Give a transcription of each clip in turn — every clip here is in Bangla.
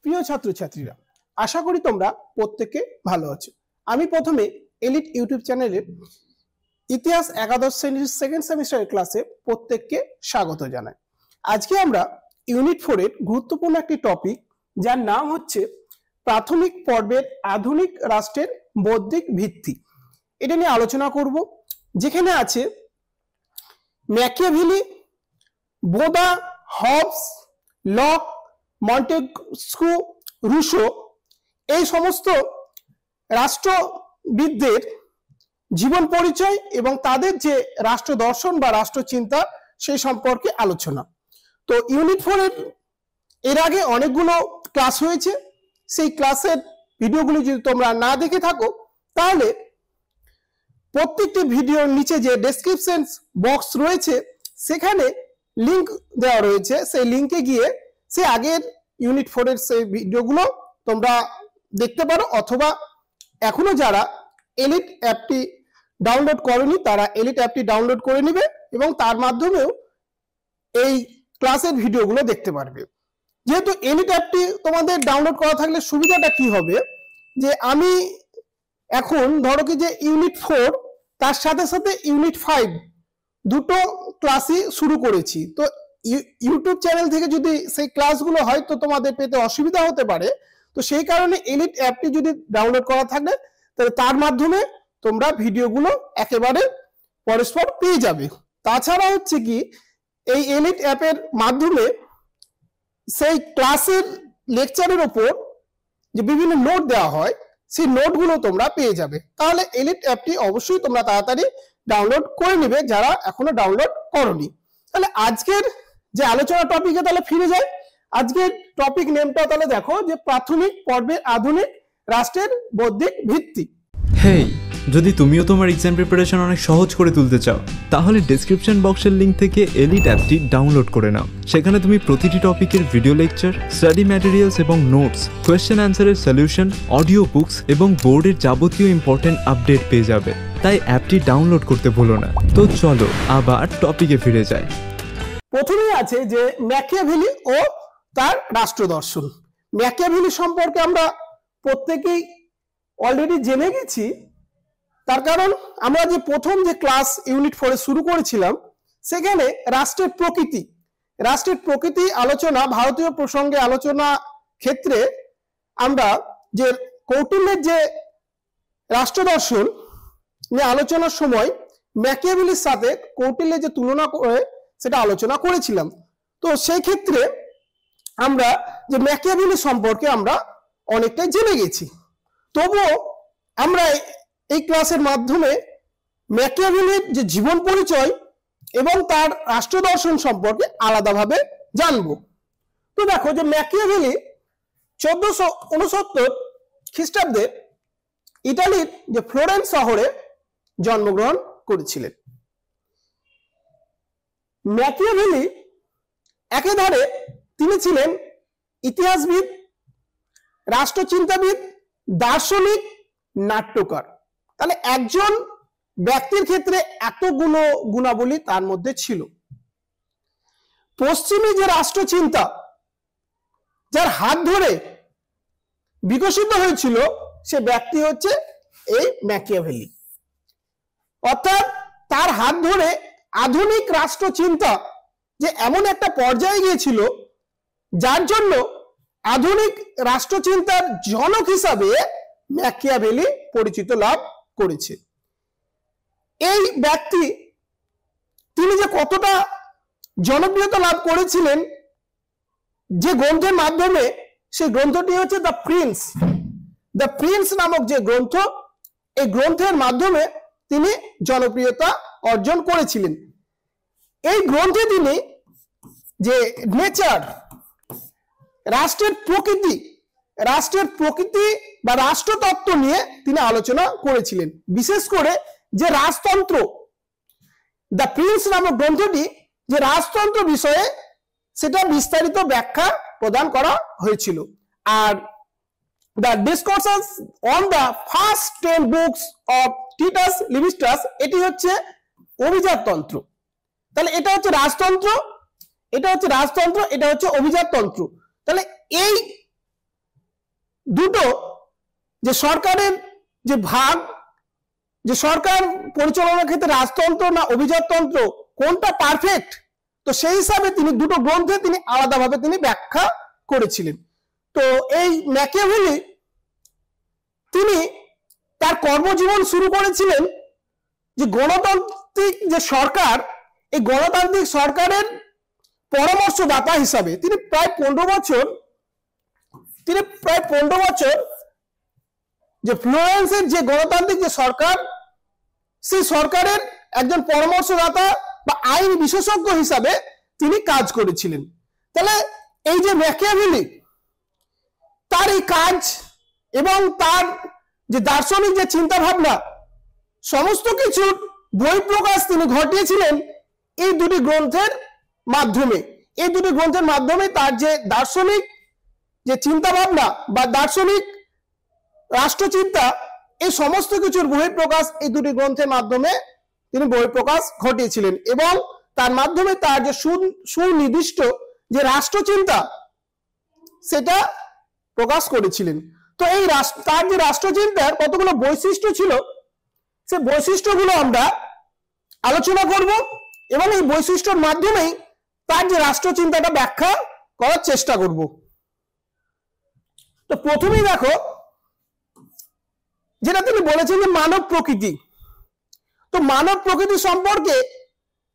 প্রিয় ছাত্রছাত্রীরা, আশা করি তোমরা প্রত্যেকে ভালো আছো। আমি প্রথমে এলিট ইউটিউব চ্যানেলের ইতিহাস একাদশ শ্রেণীর সেকেন্ড সেমিস্টারের ক্লাসে প্রত্যেককে স্বাগত জানাই। আজকে আমরা ইউনিট 4 এর গুরুত্বপূর্ণ একটি টপিক, যার নাম হচ্ছে প্রাথমিক পর্বের আধুনিক রাষ্ট্রের বৌদ্ধিক ভিত্তি, এটা নিয়ে আলোচনা করব। যেখানে আছে Machiavelli, Bodin, Hobbes, Locke, Montesquieu, Rousseau, এই সমস্ত রাষ্ট্রবিদদের জীবন পরিচয় এবং তাদের যে রাষ্ট্র দর্শন বা রাষ্ট্রচিন্তা সেই সম্পর্কে আলোচনা। তো ইউনিট 4 এর আগে অনেকগুলো ক্লাস হয়েছে, সেই ক্লাসের ভিডিওগুলি যদি তোমরা না দেখে থাকো তাহলে প্রত্যেকটি ভিডিওর নিচে যে ডেসক্রিপশন বক্স রয়েছে সেখানে লিংক দেওয়া রয়েছে, সেই লিংকে গিয়ে সেই আগের ইউনিট 4 এর সেই ভিডিওগুলো তোমরা দেখতে পারো, অথবা এখনো যারা এলিট অ্যাপটি ডাউনলোড করেনি তারা এলিট অ্যাপটি ডাউনলোড করে নেবে এবং তার মাধ্যমেও এই ক্লাসের ভিডিওগুলো দেখতে পারবে। যেহেতু এলিট অ্যাপটি তোমাদের ডাউনলোড করা থাকলে সুবিধাটা কি হবে, যে আমি এখন ধরো কি যে ইউনিট 4 তার সাথে সাথে ইউনিট 5 দুটো ক্লাসই শুরু করেছি। তো ইউটিউব চ্যানেল থেকে যদি সেই ক্লাসগুলো হয়তো তোমাদের পেতে অসুবিধা হতে পারে, তো সেই কারণে এলিট অ্যাপটি যদি ডাউনলোড করা থাকে তাহলে তার মাধ্যমে তোমরা ভিডিওগুলো একেবারে পরস্পর পেয়ে যাবে। তাছাড়া হচ্ছে কি, এই এলিট অ্যাপের মাধ্যমে সেই ক্লাসের লেকচারের উপর যে বিভিন্ন নোট দেওয়া হয় সেই নোটগুলো তোমরা পেয়ে যাবে। তাহলে এলিট অ্যাপটি অবশ্যই তোমরা তাড়াতাড়ি ডাউনলোড করে নেবে যারা এখনো ডাউনলোড করোনি। তাহলে আজকের যে আলোচনা টপিকে তাহলে ফিরে যাই। আজকের টপিক নেমটা তাহলে দেখো, যে প্রাথমিক পর্বের আধুনিক রাষ্ট্রের বৌদ্ধিক ভিত্তি। হেই, যদি তুমিও তোমার এক্সাম প্রিপারেশন অনেক সহজ করে তুলতে চাও তাহলে ডেসক্রিপশন বক্সের লিংক থেকে এলিট অ্যাপটি ডাউনলোড করে নাও। সেখানে তুমি প্রতিটি টপিকের ভিডিও লেকচার, স্টাডি ম্যাটেরিয়ালস এবং নোটস, কোয়েশ্চেন অ্যান্সারের সলিউশন, অডিও বুকস এবং বোর্ডের যাবতীয় ইম্পর্টেন্ট আপডেট পেয়ে যাবে। তাই অ্যাপটি ডাউনলোড করতে ভুলো না। তো চলো আবার টপিকে ফিরে যাই। প্রথমেই আছে যে ম্যাকিয়াভেলি ও তার রাষ্ট্র দর্শন। ম্যাকিয়াভেলি সম্পর্কে আমরা প্রত্যেকেই অলরেডি জেনে গেছি, তার কারণ আমরা যে প্রথম যে ক্লাস ইউনিট 4 শুরু করেছিলাম সেখানে রাষ্ট্রের প্রকৃতি আলোচনা, ভারতীয় প্রসঙ্গে আলোচনা ক্ষেত্রে আমরা যে কৌটিল্যের যে রাষ্ট্র দর্শন নিয়ে আলোচনার সময় ম্যাকিয়াভেলির সাথে কৌটিল্যের যে তুলনা করে সেটা আলোচনা করেছিলাম। তো সেই ক্ষেত্রে আমরা যে ম্যাকিয়াভেলি সম্পর্কে আমরা অনেকটাই জেনে গেছি। তবুও আমরা এই ক্লাসের মাধ্যমে ম্যাকিয়াভেলির যে জীবন পরিচয় এবং তার রাষ্ট্র দর্শন সম্পর্কে আলাদাভাবে জানব। তো দেখো যে ম্যাকিয়াভেলি 1469 খ্রিস্টাব্দে ইটালির যে ফ্লোরেন্স শহরে জন্মগ্রহণ করেছিলেন। ম্যাকিয়াভেলি একেধারে তিনি ছিলেন ইতিহাসবিদ, রাষ্ট্রচিন্তাবিদ, দার্শনিক, নাট্যকার। তাহলে একজন ব্যক্তির ক্ষেত্রে এতগুলো গুণাবলী তার মধ্যে ছিল। পশ্চিমী যে রাষ্ট্রচিন্তা যার হাত ধরে বিকশিত হয়েছিল সে ব্যক্তি হচ্ছে এই ম্যাকিয়াভেলি। অর্থাৎ তার হাত ধরে আধুনিক রাষ্ট্রচিন্তা যে এমন একটা পর্যায়ে গিয়েছিল যার জন্য আধুনিক রাষ্ট্রচিন্তার জনক হিসাবে ম্যাকিয়াভেলি পরিচিত লাভ করেছে। এই ব্যক্তি তিনি যে কতটা জনপ্রিয়তা লাভ করেছিলেন, যে গ্রন্থের মাধ্যমে, সেই গ্রন্থটি হচ্ছে দ্য প্রিন্স নামক যে গ্রন্থ, এই গ্রন্থের মাধ্যমে তিনি জনপ্রিয়তা অর্জন করেছিলেন। এই গ্রন্থে তিনি যে নেচার, রাষ্ট্রের প্রকৃতি বা রাষ্ট্রতত্ত্ব নিয়ে তিনি আলোচনা করেছিলেন। বিশেষ করে যে রাজতন্ত্র, দ্য প্রিন্স নামক গ্রন্থটি যে রাজতন্ত্র বিষয়ে সেটা বিস্তারিত ব্যাখ্যা প্রদান করা হয়েছিল। আর the discourses on the first 10 books of Titus Livius, এটি হচ্ছে অভিজাততন্ত্র। তাহলে এটা হচ্ছে রাজতন্ত্র, এটা হচ্ছে অভিজাততন্ত্র। তাহলে এই দুটো যে সরকারের যে ভাগ, যে সরকার পরিচালনার ক্ষেত্রে রাজতন্ত্র না অভিজাততন্ত্র কোনটা পারফেক্ট, তো সেই হিসাবে তিনি দুটো গ্রন্থে তিনি আলাদাভাবে তিনি ব্যাখ্যা করেছিলেন। তো এই ম্যাকিয়াভেলি তিনি তার কর্মজীবন শুরু করেছিলেন যে গণতান্ত্রিক যে সরকার, এই গণতান্ত্রিক সরকারের পরামর্শদাতা হিসাবে তিনি প্রায় 15 বছর যে ফ্লোরেন্সের যে গণতান্ত্রিক যে সরকার, সেই সরকারের একজন পরামর্শদাতা বা আইন বিশেষজ্ঞ হিসাবে তিনি কাজ করেছিলেন। তাহলে এই যে ম্যাকিয়াভেলি তার এই কাজ এবং তার যে দার্শনিক যে চিন্তা ভাবনা সমস্ত কিছুর বহিঃপ্রকাশ তিনি ঘটিয়েছিলেন এই দুটি গ্রন্থের মাধ্যমে। এই দুটি গ্রন্থের মাধ্যমে তার যে দার্শনিক যে চিন্তা ভাবনা বা দার্শনিক রাষ্ট্রচিন্তা, এই সমস্ত কিছুর বহিঃপ্রকাশ এই দুটি গ্রন্থের মাধ্যমে তিনি বহিঃপ্রকাশ ঘটিয়েছিলেন এবং তার মাধ্যমে তার যে সুনির্দিষ্ট যে রাষ্ট্রচিন্তা সেটা প্রকাশ করেছিলেন। তো এই তার যে রাষ্ট্রচিন্তার কতগুলো বৈশিষ্ট্য ছিল, সে বৈশিষ্ট্যগুলো আমরা আলোচনা করব এবং এই বৈশিষ্ট্যের মাধ্যমেই তার যে রাষ্ট্রচিন্তাটা ব্যাখ্যা করার চেষ্টা করব। তো প্রথমেই দেখো যেটা তিনি বলেছেন যে মানব প্রকৃতি। তো মানব প্রকৃতি সম্পর্কে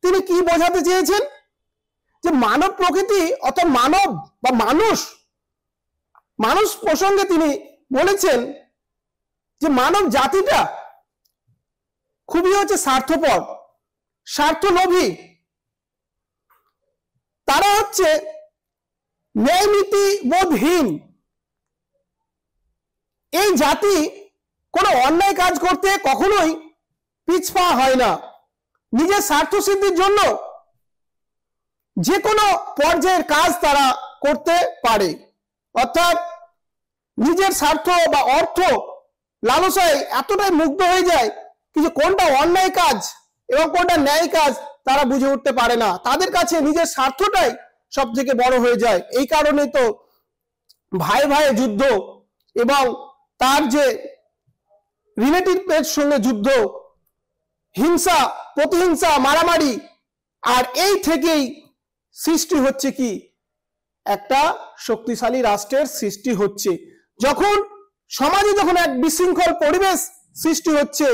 তিনি কি বোঝাতে চেয়েছেন, যে মানব প্রকৃতি অর্থাৎ মানব বা মানুষ প্রসঙ্গে তিনি বলেছেন যে মানব জাতিটা খুবই হচ্ছে স্বার্থপর, স্বার্থলোভী, তারা হচ্ছে ন্যায় নীতি বোধহীন। এই জাতি কোনো অন্যায় কাজ করতে কখনোই পিছপা হয় না। নিজের স্বার্থ সিদ্ধির জন্য যে কোনো পর্যায়ের কাজ তারা করতে পারে, অর্থাৎ নিজের স্বার্থ বা অর্থ লালসায় এতটাই মুগ্ধ হয়ে যায় যে কোনটা অন্যায় কাজ এবং কোনটা ন্যায় কাজ তারা বুঝে উঠতে পারে না। তাদের কাছে নিজের স্বার্থটাই সব থেকে বড় হয়ে যায়। এই কারণে তো ভাই ভাই যুদ্ধ এবং তার যে রিলেটিভের সঙ্গে যুদ্ধ, হিংসা প্রতিহিংসা মারামারি, আর এই থেকেই সৃষ্টি হচ্ছে কি একটা শক্তিশালী রাষ্ট্রের সৃষ্টি হচ্ছে। যখন সমাজে যখন এক বিশৃঙ্খল পরিবেশ সৃষ্টি হচ্ছে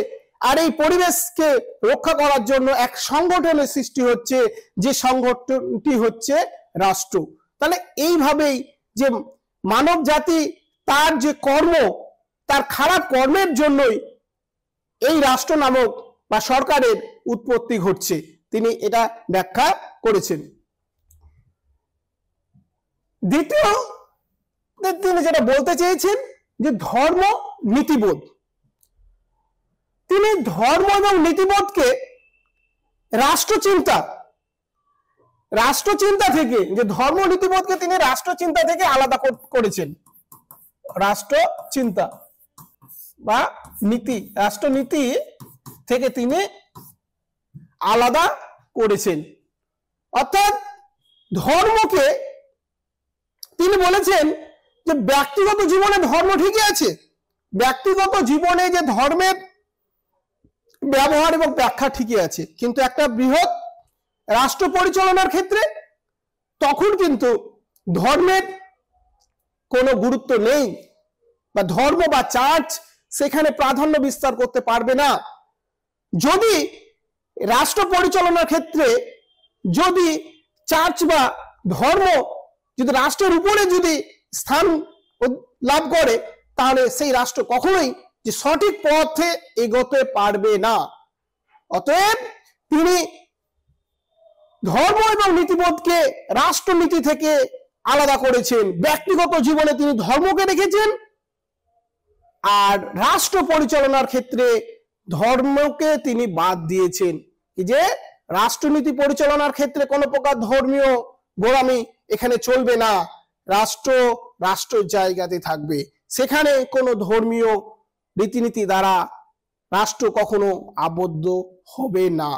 আর এই পরিবেশকে রক্ষা করার জন্য এক সংগঠনের সৃষ্টি হচ্ছে, যে সংগঠনটি হচ্ছে রাষ্ট্র। তাহলে এইভাবেই যে মানব জাতি তার যে কর্ম, তার খারাপ কর্মের জন্যই এই রাষ্ট্র নামক বা সরকারের উৎপত্তি ঘটছে, তিনি এটা ব্যাখ্যা করেছেন। দ্বিতীয় তিনি যেটা বলতে চেয়েছেন যে ধর্ম নীতিবোধ। তিনি ধর্ম এবং নীতিবোধকে রাষ্ট্রচিন্তা থেকে, যে ধর্ম নীতিবোধকে তিনি রাষ্ট্রচিন্তা থেকে আলাদা করেছেন। রাষ্ট্রচিন্তা বা নীতি, রাষ্ট্রনীতি থেকে তিনি আলাদা করেছেন। অর্থাৎ ধর্মকে তিনি বলেছেন যে ব্যক্তিগত জীবনে ধর্ম ঠিকই আছে, ব্যক্তিগত জীবনে যে ধর্মের ব্যবহার এবং ব্যাখ্যা ঠিকই আছে, কিন্তু একটা বৃহৎ রাষ্ট্র পরিচালনার ক্ষেত্রে তখন কিন্তু ধর্মের কোনো গুরুত্ব নেই, বা ধর্ম বা চার্চ সেখানে প্রাধান্য বিস্তার করতে পারবে না। যদি রাষ্ট্র পরিচালনার ক্ষেত্রে যদি চার্চ বা ধর্ম যদি রাষ্ট্রের উপরে যদি স্থান লাভ করে, তাহলে সেই রাষ্ট্র কখনোই যে সঠিক পথে এগোতে পারবে না। অতএব তিনি ধর্ম এবং নীতিবোধকে রাষ্ট্রনীতি থেকে আলাদা করেছেন। ব্যক্তিগত জীবনে তিনি ধর্মকে রেখেছেন, আর রাষ্ট্র পরিচালনার ক্ষেত্রে ধর্মকে তিনি বাদ দিয়েছেন। যে রাষ্ট্রনীতি পরিচালনার ক্ষেত্রে কোনো প্রকার ধর্মীয় গোড়ামি এখানে চলবে না, রাষ্ট্র জায়গাতে থাকবে, সেখানে কোনো ধর্মীয় রীতিনীতি দ্বারা রাষ্ট্র কখনো আবদ্ধ হবে না।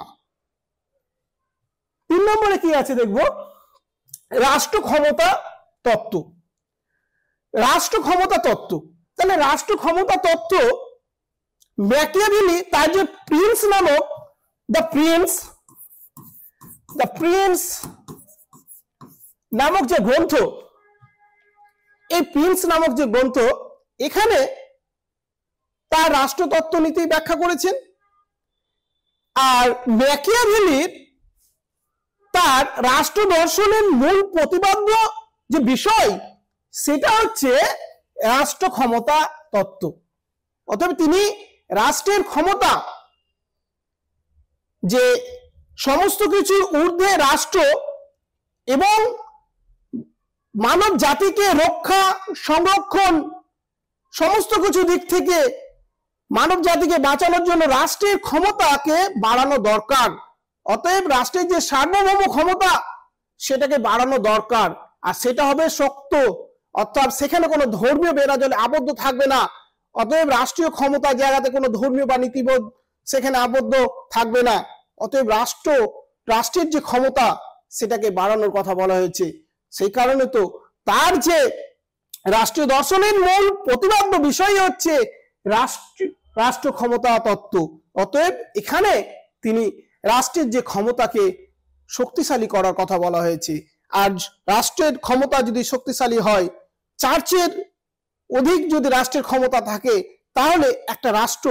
3 নম্বরে কি আছে দেখব, রাষ্ট্র ক্ষমতা তত্ত্ব। রাষ্ট্র ক্ষমতা তত্ত্ব তাহলে রাষ্ট্র ক্ষমতা তত্ত্ব ম্যাকিয়াভেলি তার যে প্রিন্স নামক দ্য প্রিন্স নামক যে গ্রন্থ, এই প্রিন্স নামক যে গ্রন্থ, এখানে তার রাষ্ট্রতত্ত্ব নীতি ব্যাখ্যা করেছেন। আর ম্যাকিয়াভেলির তার রাষ্ট্র দর্শনের মূল প্রতিপাদ্য যে বিষয় সেটা হচ্ছে রাষ্ট্র ক্ষমতা তত্ত্ব। অতএব তিনি রাষ্ট্রের ক্ষমতা, যে সমস্ত কিছুর ঊর্ধ্বে রাষ্ট্র এবং মানব জাতিকে রক্ষা সংরক্ষণ সমস্ত কিছু দিক থেকে মানব জাতিকে বাঁচানোর জন্য রাষ্ট্রের ক্ষমতাকে বাড়ানো দরকার। অতএব রাষ্ট্রের যে সার্বভৌম ক্ষমতা সেটাকে বাড়ানো দরকার, আর সেটা হবে শক্ত, অর্থাৎ সেখানে কোনো ধর্মীয় বেড়াজালে আবদ্ধ থাকবে না। অতএব রাষ্ট্রীয় ক্ষমতা জায়গাতে কোনো ধর্মীয় বা নীতিবোধ সেখানে আবদ্ধ থাকবে না। অতএব রাষ্ট্রের যে ক্ষমতা সেটাকে বাড়ানোর কথা বলা হয়েছে। সেই কারণে তো তার যে রাষ্ট্রীয় দর্শনের মূল প্রতিপাদ্য বিষয় হচ্ছে রাষ্ট্র ক্ষমতা তত্ত্ব। অতএব এখানে তিনি রাষ্ট্রের যে ক্ষমতাকে শক্তিশালী করার কথা বলা হয়েছে। আর রাষ্ট্রের ক্ষমতা যদি শক্তিশালী হয়, চার্চের অধিক যদি রাষ্ট্রের ক্ষমতা থাকে, তাহলে একটা রাষ্ট্র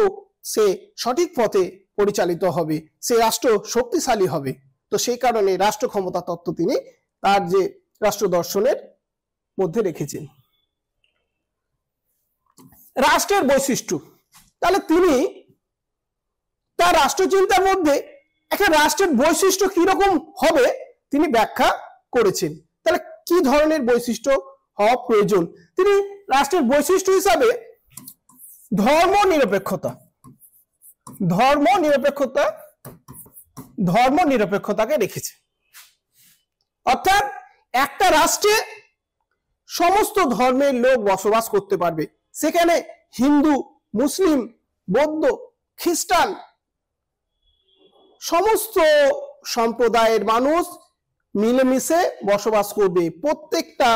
সে সঠিক পথে পরিচালিত হবে, সে রাষ্ট্র শক্তিশালী হবে। তো সেই কারণে রাষ্ট্র ক্ষমতা তত্ত্ব তিনি তার যে রাষ্ট্র দর্শনের মধ্যে রেখেছেন। রাষ্ট্রের বৈশিষ্ট্য, তাহলে তিনি তার রাষ্ট্রচিন্তার মধ্যে একটা রাষ্ট্রের বৈশিষ্ট্য কিরকম হবে তিনি ব্যাখ্যা করেছেন। তাহলে কি ধরনের বৈশিষ্ট্য হওয়া প্রয়োজন? তিনি রাষ্ট্রের বৈশিষ্ট্য হিসাবে ধর্ম নিরপেক্ষতাকে রেখেছে। অর্থাৎ একটা রাষ্ট্রে সমস্ত ধর্মের লোক বসবাস করতে পারবে, সেখানে হিন্দু, মুসলিম, বৌদ্ধ, খ্রিস্টান সমস্ত সম্প্রদায়ের মানুষ মিলেমিশে বসবাস করবে। প্রত্যেকটা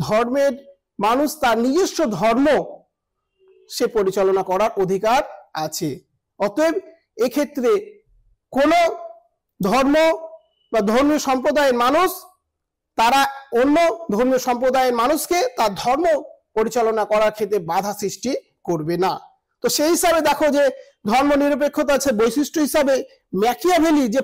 ধর্মের মানুষ তার নিজস্ব ধর্ম সে পরিচালনা করার অধিকার আছে। অতএব এক্ষেত্রে কোন ধর্ম বা ধর্মীয় সম্প্রদায়ের মানুষ তারা অন্য ধর্মীয় সম্প্রদায়ের মানুষকে তার ধর্ম পরিচালনা করার ক্ষেত্রে বাধা সৃষ্টি করবে না। তো সেই হিসাবে দেখো যে ধর্ম নিরপেক্ষতা আছে বৈশিষ্ট্য হিসাবে ম্যাকিয়াভেলি যে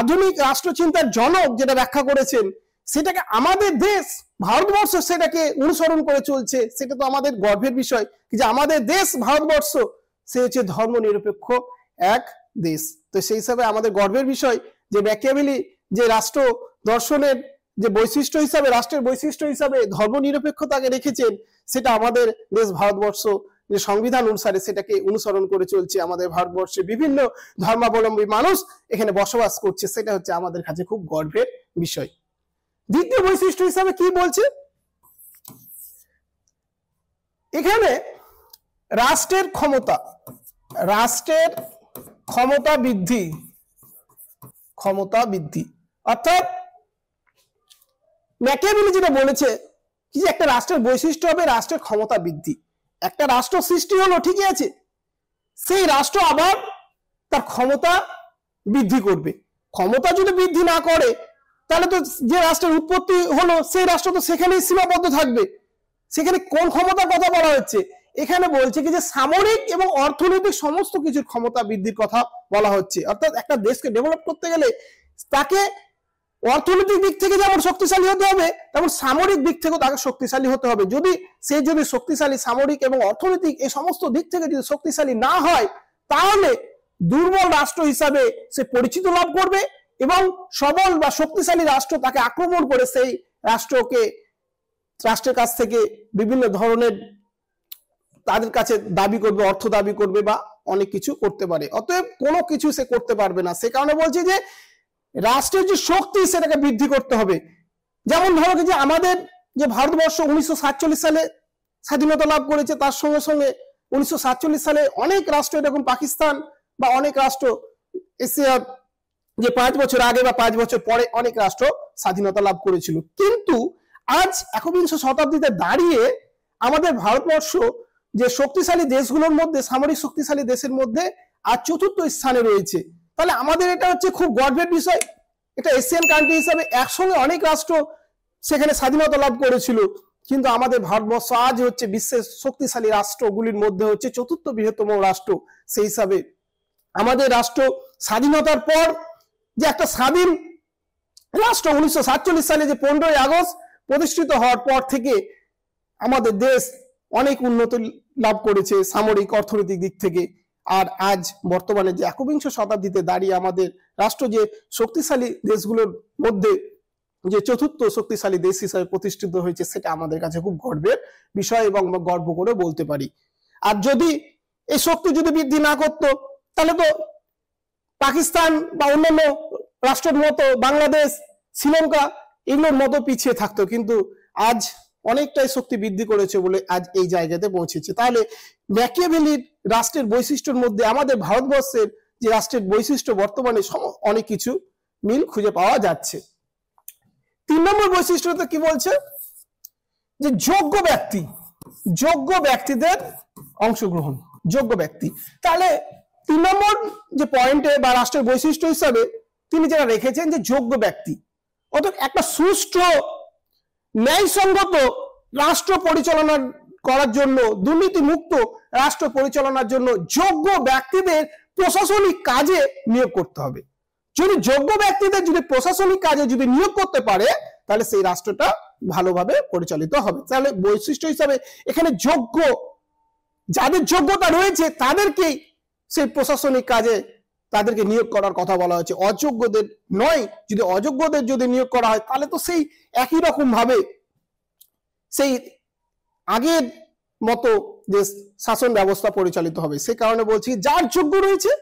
আধুনিক রাষ্ট্রচিন্তার জনক যেটা ব্যাখ্যা করেছেন, সেটাকে আমাদের দেশ ভারতবর্ষ সেটাকে অনুসরণ করে চলছে। সেটা তো আমাদের গর্বের বিষয় যে আমাদের দেশ ভারতবর্ষ সে হচ্ছে ধর্ম নিরপেক্ষ এক দেশ। তো সেই হিসাবে আমাদের গর্বের বিষয় যে ম্যাকিয়াভেলি যে রাষ্ট্র দর্শনের যে বৈশিষ্ট্য হিসাবে, রাষ্ট্রের বৈশিষ্ট্য হিসাবে ধর্ম নিরপেক্ষতাকে রেখেছেন, সেটা আমাদের দেশ ভারতবর্ষ যে সংবিধান অনুসারে সেটাকে অনুসরণ করে চলছে। আমাদের ভারতবর্ষে বিভিন্ন ধর্মাবলম্বী মানুষ এখানে বসবাস করছে, সেটা হচ্ছে আমাদের কাছে খুব গর্বের বিষয়। দ্বিতীয় বৈশিষ্ট্য হিসাবে কি বলছে, এখানে রাষ্ট্রের ক্ষমতা বৃদ্ধি। অর্থাৎ ম্যাকিয়াভেলি যেটা বলেছে কি যে একটা রাষ্ট্রের বৈশিষ্ট্য হবে রাষ্ট্রের ক্ষমতা বৃদ্ধি। একটা রাষ্ট্র সৃষ্টি হলো, ঠিকই আছে, সেই রাষ্ট্র আবার তার ক্ষমতা বৃদ্ধি করবে। ক্ষমতা যদি বৃদ্ধি না করে তাহলে তো যে রাষ্ট্রের উৎপত্তি হলো সেই রাষ্ট্র তো সেখানেই সীমাবদ্ধ থাকবে। সেখানে কোন ক্ষমতার কথা বলা হচ্ছে? এখানে বলছে কি যে সামরিক এবং অর্থনৈতিক সমস্ত কিছুর ক্ষমতা বৃদ্ধির কথা বলা হচ্ছে। অর্থাৎ একটা দেশকে ডেভেলপ করতে গেলে তাকে অর্থনৈতিক দিক থেকে যেমন শক্তিশালী হতে হবে, তেমন সামরিক দিক থেকেও তাকে শক্তিশালী হতে হবে। যদি শক্তিশালী সামরিক এবং অর্থনৈতিক এই সমস্ত দিক থেকে যদি শক্তিশালী না হয়, তাহলে দুর্বল রাষ্ট্র হিসাবে সে পরিচিত লাভ করবে এবং সবল বা শক্তিশালী রাষ্ট্র তাকে আক্রমণ করে সেই রাষ্ট্রের কাছ থেকে বিভিন্ন ধরনের তাদের কাছে দাবি করবে, অর্থ দাবি করবে বা অনেক কিছু করতে পারে। অতএব কোনো কিছু সে করতে পারবে না। সে কারণে বলছে যে রাষ্ট্রের যে শক্তি সেটাকে বৃদ্ধি করতে হবে। যেমন ধরো যে আমাদের যে ভারতবর্ষ 1947 সালে স্বাধীনতা লাভ করেছে, তার সঙ্গে সঙ্গে 1947 সালে অনেক রাষ্ট্র এরকম পাকিস্তান বা অনেক রাষ্ট্র এশিয়ার যে 5 বছর আগে বা 5 বছর পরে অনেক রাষ্ট্র স্বাধীনতা লাভ করেছিল। কিন্তু আজ 21 শতাব্দীতে দাঁড়িয়ে আমাদের ভারতবর্ষ যে শক্তিশালী দেশগুলোর মধ্যে, সামরিক শক্তিশালী দেশের মধ্যে আর চতুর্থ স্থানে রয়েছে। তাহলে আমাদের এটা হচ্ছে খুব গর্বের বিষয়। এটা এশিয়ান কান্ট্রি হিসাবে একসঙ্গে অনেক রাষ্ট্র সেখানে স্বাধীনতা লাভ করেছিল, কিন্তু আমাদের ভারতবর্ষ আজ হচ্ছে বিশ্বের শক্তিশালী রাষ্ট্রগুলির মধ্যে হচ্ছে চতুর্থ বৃহত্তম রাষ্ট্র। সেই হিসাবে আমাদের রাষ্ট্র স্বাধীনতার পর যে একটা স্বাধীন রাষ্ট্র 1947 সালে যে 15ই আগস্ট প্রতিষ্ঠিত হওয়ার পর থেকে আমাদের দেশ অনেক উন্নতি লাভ করেছে সামরিক অর্থনৈতিক দিক থেকে। আর আজ বর্তমানে যে একবিংশ শতাব্দীতে দাঁড়িয়ে আমাদের রাষ্ট্র যে শক্তিশালী দেশগুলোর মধ্যে যে চতুর্থ শক্তিশালী দেশ হিসাবে প্রতিষ্ঠিত হয়েছে, সেটা আমাদের কাছে খুব গর্বের বিষয় এবং গর্ব করে বলতে পারি। আর যদি এই শক্তি যদি বৃদ্ধি না করতো, তাহলে তো পাকিস্তান বা অন্যান্য রাষ্ট্রের মতো বাংলাদেশ, শ্রীলঙ্কা এগুলোর মতো পিছিয়ে থাকতো। কিন্তু আজ অনেকটাই শক্তি বৃদ্ধি করেছে বলে আজ এই জায়গাতে পৌঁছেছে। তাহলে ম্যাকিয়াভেলির রাষ্ট্রের বৈশিষ্ট্যের মধ্যে আমাদের ভারতবর্ষের যে রাষ্ট্রের বৈশিষ্ট্য বর্তমানে অনেক কিছু মিল খুঁজে পাওয়া যাচ্ছে। 3 নম্বর বৈশিষ্ট্যটা কি বলছে, যে যোগ্য ব্যক্তি, যোগ্য ব্যক্তিদের অংশগ্রহণ, যোগ্য ব্যক্তি। তাহলে 3 নম্বর যে পয়েন্টে বা রাষ্ট্রের বৈশিষ্ট্য হিসাবে তিনি যারা রেখেছেন যে যোগ্য ব্যক্তি, অর্থাৎ একটা সুষ্ঠু ন্যায়সঙ্গত রাষ্ট্র পরিচালনা করার জন্য, দুর্নীতি মুক্ত রাষ্ট্র পরিচালনার জন্য যোগ্য ব্যক্তিদের প্রশাসনিক কাজে নিয়োগ করতে হবে। যদি যোগ্য ব্যক্তিদের যদি প্রশাসনিক কাজে যদি নিয়োগ করতে পারে, তাহলে সেই রাষ্ট্রটা ভালোভাবে পরিচালিত হবে। তাহলে বৈশিষ্ট্য হিসাবে এখানে যোগ্য, যাদের যোগ্যতা রয়েছে তাদেরকেই সেই প্রশাসনিক কাজে তাদেরকে নিয়োগ করার কথা বলা হয়েছে, অযোগ্যদের নয়। যদি অযোগ্যদের যদি নিয়োগ করা হয়, তাহলে তো সেই একই রকম ভাবে সেই আগের মতো যে শাসন ব্যবস্থা পরিচালিত হবে। সে কারণে বলছি যার যোগ্য রয়েছে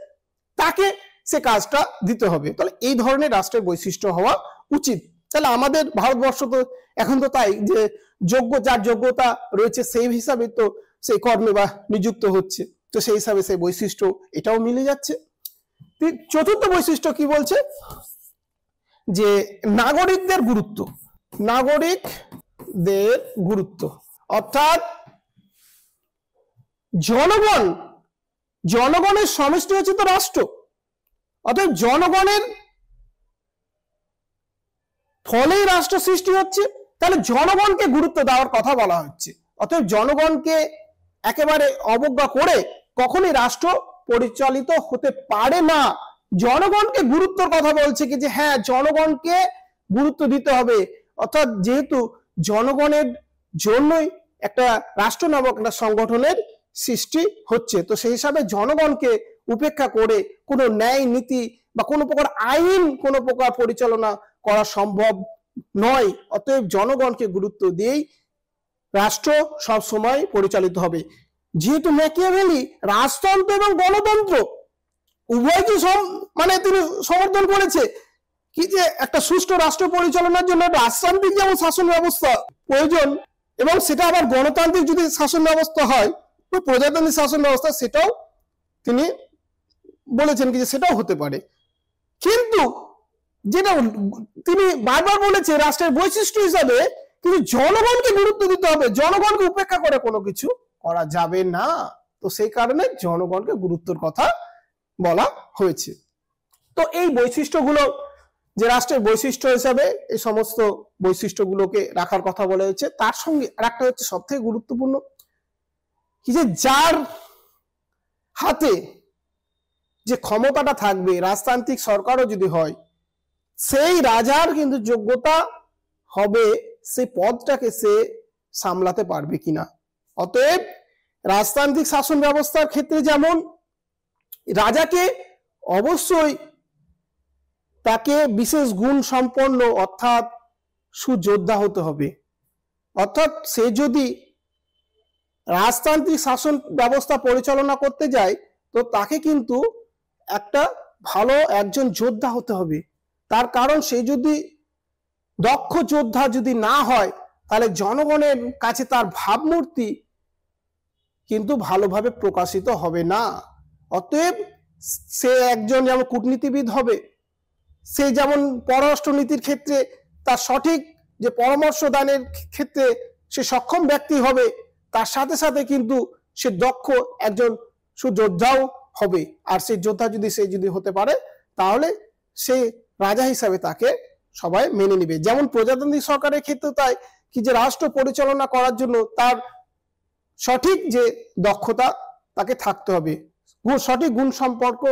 তাকে সে কাজটা দিতে হবে। তাহলে এই ধরনের রাষ্ট্রের বৈশিষ্ট্য হওয়া উচিত। তাহলে আমাদের ভারতবর্ষ তো এখন তো তাই, যে যোগ্য, যার যোগ্যতা রয়েছে সেই হিসাবে তো সেই কর্মে বা নিযুক্ত হচ্ছে। তো সেই হিসাবে সেই বৈশিষ্ট্য এটাও মিলে যাচ্ছে। চতুর্থ বৈশিষ্ট্য কি বলছে, যে নাগরিকদের গুরুত্ব, নাগরিকদের গুরুত্ব, অর্থাৎ জনগণ, জনগণের সমষ্টি হচ্ছে তো রাষ্ট্র, অর্থাৎ জনগণের ফলেই রাষ্ট্র সৃষ্টি হচ্ছে। তাহলে জনগণকে গুরুত্ব দেওয়ার কথা বলা হচ্ছে। অর্থাৎ জনগণকে একেবারে অবজ্ঞা করে কখনোই রাষ্ট্র পরিচালিত হতে পারে না। জনগণকে গুরুত্বের কথা বলছে কি, যে হ্যাঁ জনগণকে গুরুত্ব দিতে হবে। অর্থাৎ যেহেতু জনগণের জন্যই একটা রাষ্ট্র নামক একটা সংগঠনের সৃষ্টি হচ্ছে, তো সেই হিসাবে জনগণকে উপেক্ষা করে কোনো ন্যায় নীতি বা কোনো প্রকার আইন কোনো প্রকার পরিচালনা করা সম্ভব নয়। অতএব জনগণকে গুরুত্ব দিয়েই রাষ্ট্র সব সময় পরিচালিত হবে। যেহেতু ম্যাকিয়াভেলি রাজতন্ত্র এবং গণতন্ত্র উভয়কে মানে তিনি সমর্থন করেছে, কি যে একটা সুষ্ঠু রাষ্ট্র পরিচালনার জন্য রাজতান্ত্রিক যেমন শাসন ব্যবস্থা প্রয়োজন, এবং সেটা আবার গণতান্ত্রিক যদি শাসন ব্যবস্থা হয়, তো প্রজাতান্ত্রিক শাসন ব্যবস্থা সেটাও তিনি বলেছেন কি যে সেটাও হতে পারে। কিন্তু যেটা তিনি বারবার বলেছে রাষ্ট্রের বৈশিষ্ট্য হিসাবে, কিন্তু জনগণকে গুরুত্ব দিতে হবে, জনগণকে উপেক্ষা করে কোনো কিছু করা যাবে না। তো সেই কারণে জনগণকে গুরুত্বের কথা বলা হয়েছে। তো এই বৈশিষ্ট্যগুলো যে রাষ্ট্রের বৈশিষ্ট্য হিসাবে এই সমস্ত বৈশিষ্ট্যগুলোকে রাখার কথা বলা হয়েছে। তার সঙ্গে আরেকটা হচ্ছে সব থেকে গুরুত্বপূর্ণ, কি যে যার হাতে যে ক্ষমতাটা থাকবে, রাজতান্ত্রিক সরকারও যদি হয়, সেই রাজার কিন্তু যোগ্যতা হবে সেই পদটাকে সে সামলাতে পারবে কিনা। অতএব রাজতান্ত্রিক শাসন ব্যবস্থার ক্ষেত্রে যেমন রাজাকে অবশ্যই তাকে বিশেষ গুণ সম্পন্ন অর্থাৎ সুযোদ্ধা হতে হবে। অর্থাৎ সে যদি রাজতান্ত্রিক শাসন ব্যবস্থা পরিচালনা করতে যায়, তো তাকে কিন্তু একটা ভালো একজন যোদ্ধা হতে হবে। তার কারণ সে যদি দক্ষ যোদ্ধা যদি না হয়, তাহলে জনগণের কাছে তার ভাবমূর্তি কিন্তু ভালোভাবে প্রকাশিত হবে না। অতএব সে একজন যেমন কূটনীতিবিদ হবে, সে যেমন পররাষ্ট্রনীতির ক্ষেত্রে তার সঠিক যে পরামর্শ দানের ক্ষেত্রে সে সক্ষম ব্যক্তি হবে, তার সাথে সাথে কিন্তু সে দক্ষ একজন সুযোদ্ধাও হবে। আর সেই যোদ্ধা যদি হতে পারে তাহলে সে রাজা হিসাবে তাকে সবাই মেনে নেবে। যেমন প্রজাতান্ত্রিক সরকারের ক্ষেত্রে তাই কি যে রাষ্ট্র পরিচালনা করার জন্য তার সঠিক যে দক্ষতা তাকে থাকতে হবে, সঠিক গুণ সম্পর্ক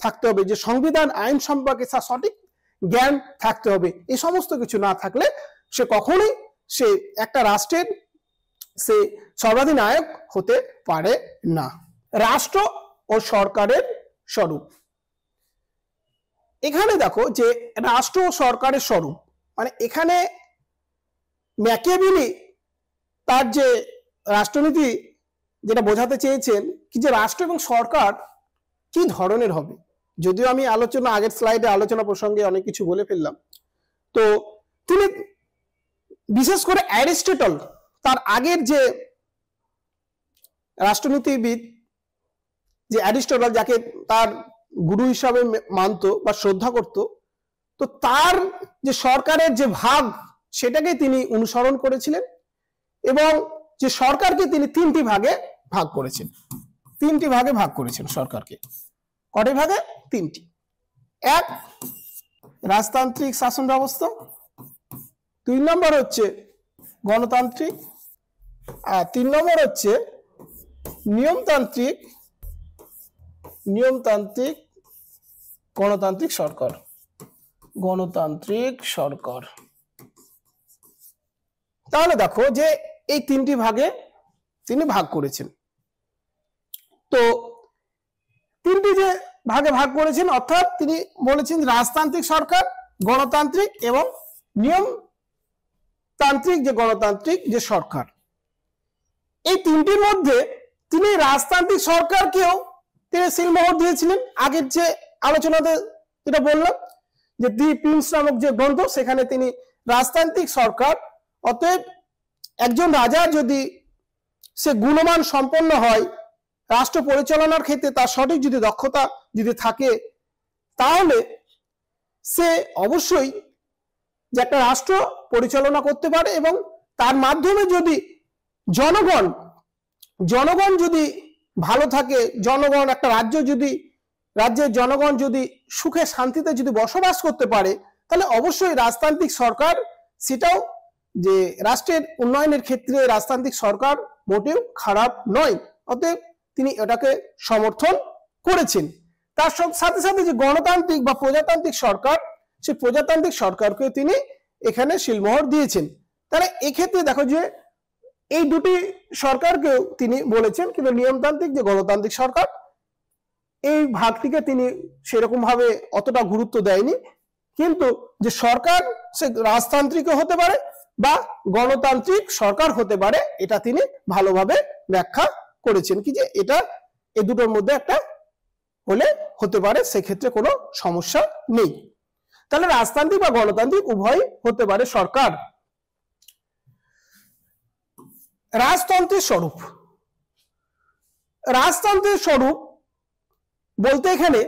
থাকতে হবে, যে সংবিধান আইন সম্পর্কে তার সঠিক জ্ঞান থাকতে হবে। এই সমস্ত কিছু না থাকলে সে কখনোই সে একটা রাষ্ট্রের সে সর্বাধিনায়ক হতে পারে না। রাষ্ট্র ও সরকারের স্বরূপ। এখানে দেখো যে রাষ্ট্র ও সরকারের স্বরূপ মানে এখানে ম্যাকিয়াভেলি তার যে রাষ্ট্রনীতি যেটা বোঝাতে চেয়েছেন কি যে রাষ্ট্র এবং সরকার কি ধরনের হবে। যদিও আমি আগের স্লাইডে আলোচনা প্রসঙ্গে অনেক কিছু বলে ফেললাম। তো তিনি বিশেষ করে অ্যারিস্টটল তার আগের যে রাষ্ট্রনীতিবিদ যে অ্যারিস্টটল যাকে তার গুরু হিসাবে মানত বা শ্রদ্ধা করত, তো তার যে সরকারের যে ভাগ সেটাকে তিনি অনুসরণ করেছিলেন এবং যে সরকারকে তিনি তিনটি ভাগে ভাগ করেছেন। সরকারকে কটি ভাগে? তিনটি। এক, রাজতান্ত্রিক শাসন ব্যবস্থা, 2 নম্বর হচ্ছে গণতান্ত্রিক, আর 3 নম্বর হচ্ছে নিয়মতান্ত্রিক গণতান্ত্রিক সরকার। তাহলে দেখো যে এই তিনটি ভাগে তিনি ভাগ করেছেন। তো তিনটি যে ভাগে ভাগ করেছেন অর্থাৎ তিনি বলেছেন রাজতান্ত্রিক সরকার, গণতান্ত্রিক এবং গণতান্ত্রিক যে সরকার। এই তিনটির মধ্যে তিনি রাজতান্ত্রিক সরকারকেও তিনি সিলমোহর দিয়েছিলেন। আগের যে আলোচনাতে যেটা বললাম যে দি প্রিন্স নামক যে গ্রন্থ, সেখানে তিনি রাজতান্ত্রিক সরকার অতএব একজন রাজা যদি সে গুণমান সম্পন্ন হয়, রাষ্ট্র পরিচালনার ক্ষেত্রে তার সঠিক যদি দক্ষতা যদি থাকে, তাহলে সে অবশ্যই যে একটা রাষ্ট্র পরিচালনা করতে পারে এবং তার মাধ্যমে যদি জনগণ যদি ভালো থাকে, একটা রাজ্যের জনগণ যদি সুখে শান্তিতে যদি বসবাস করতে পারে, তাহলে অবশ্যই রাজতান্ত্রিক সরকার সেটাও যে রাষ্ট্রের উন্নয়নের ক্ষেত্রে রাজতান্ত্রিক সরকার মোটেও খারাপ নয়। অতএব তিনি এটাকে সমর্থন করেছেন। তার সাথে সাথে যে গণতান্ত্রিক বা প্রজাতান্ত্রিক সরকার, সেই প্রজাতান্ত্রিক সরকারকে তিনি এখানে সিলমোহর দিয়েছেন। তাহলে এক্ষেত্রে দেখো যে এই দুটি সরকারকেও তিনি বলেছেন, কিন্তু নিয়মতান্ত্রিক যে গণতান্ত্রিক সরকার এই ভাগটিকে তিনি সেরকম ভাবে অতটা গুরুত্ব দেয়নি। কিন্তু যে সরকার সে রাজতান্ত্রিকও হতে পারে বা গণতান্ত্রিক সরকার হতে পারে, এটা তিনি ভালোভাবে ব্যাখ্যা করেছেন কি যে এটা এই দুটোর মধ্যে একটা হলে হতে পারে, সেক্ষেত্রে কোনো সমস্যা নেই। তাহলে রাজতান্ত্রিক বা গণতান্ত্রিক উভয় হতে পারে সরকার। রাজতন্ত্রের স্বরূপ বলতে এখানে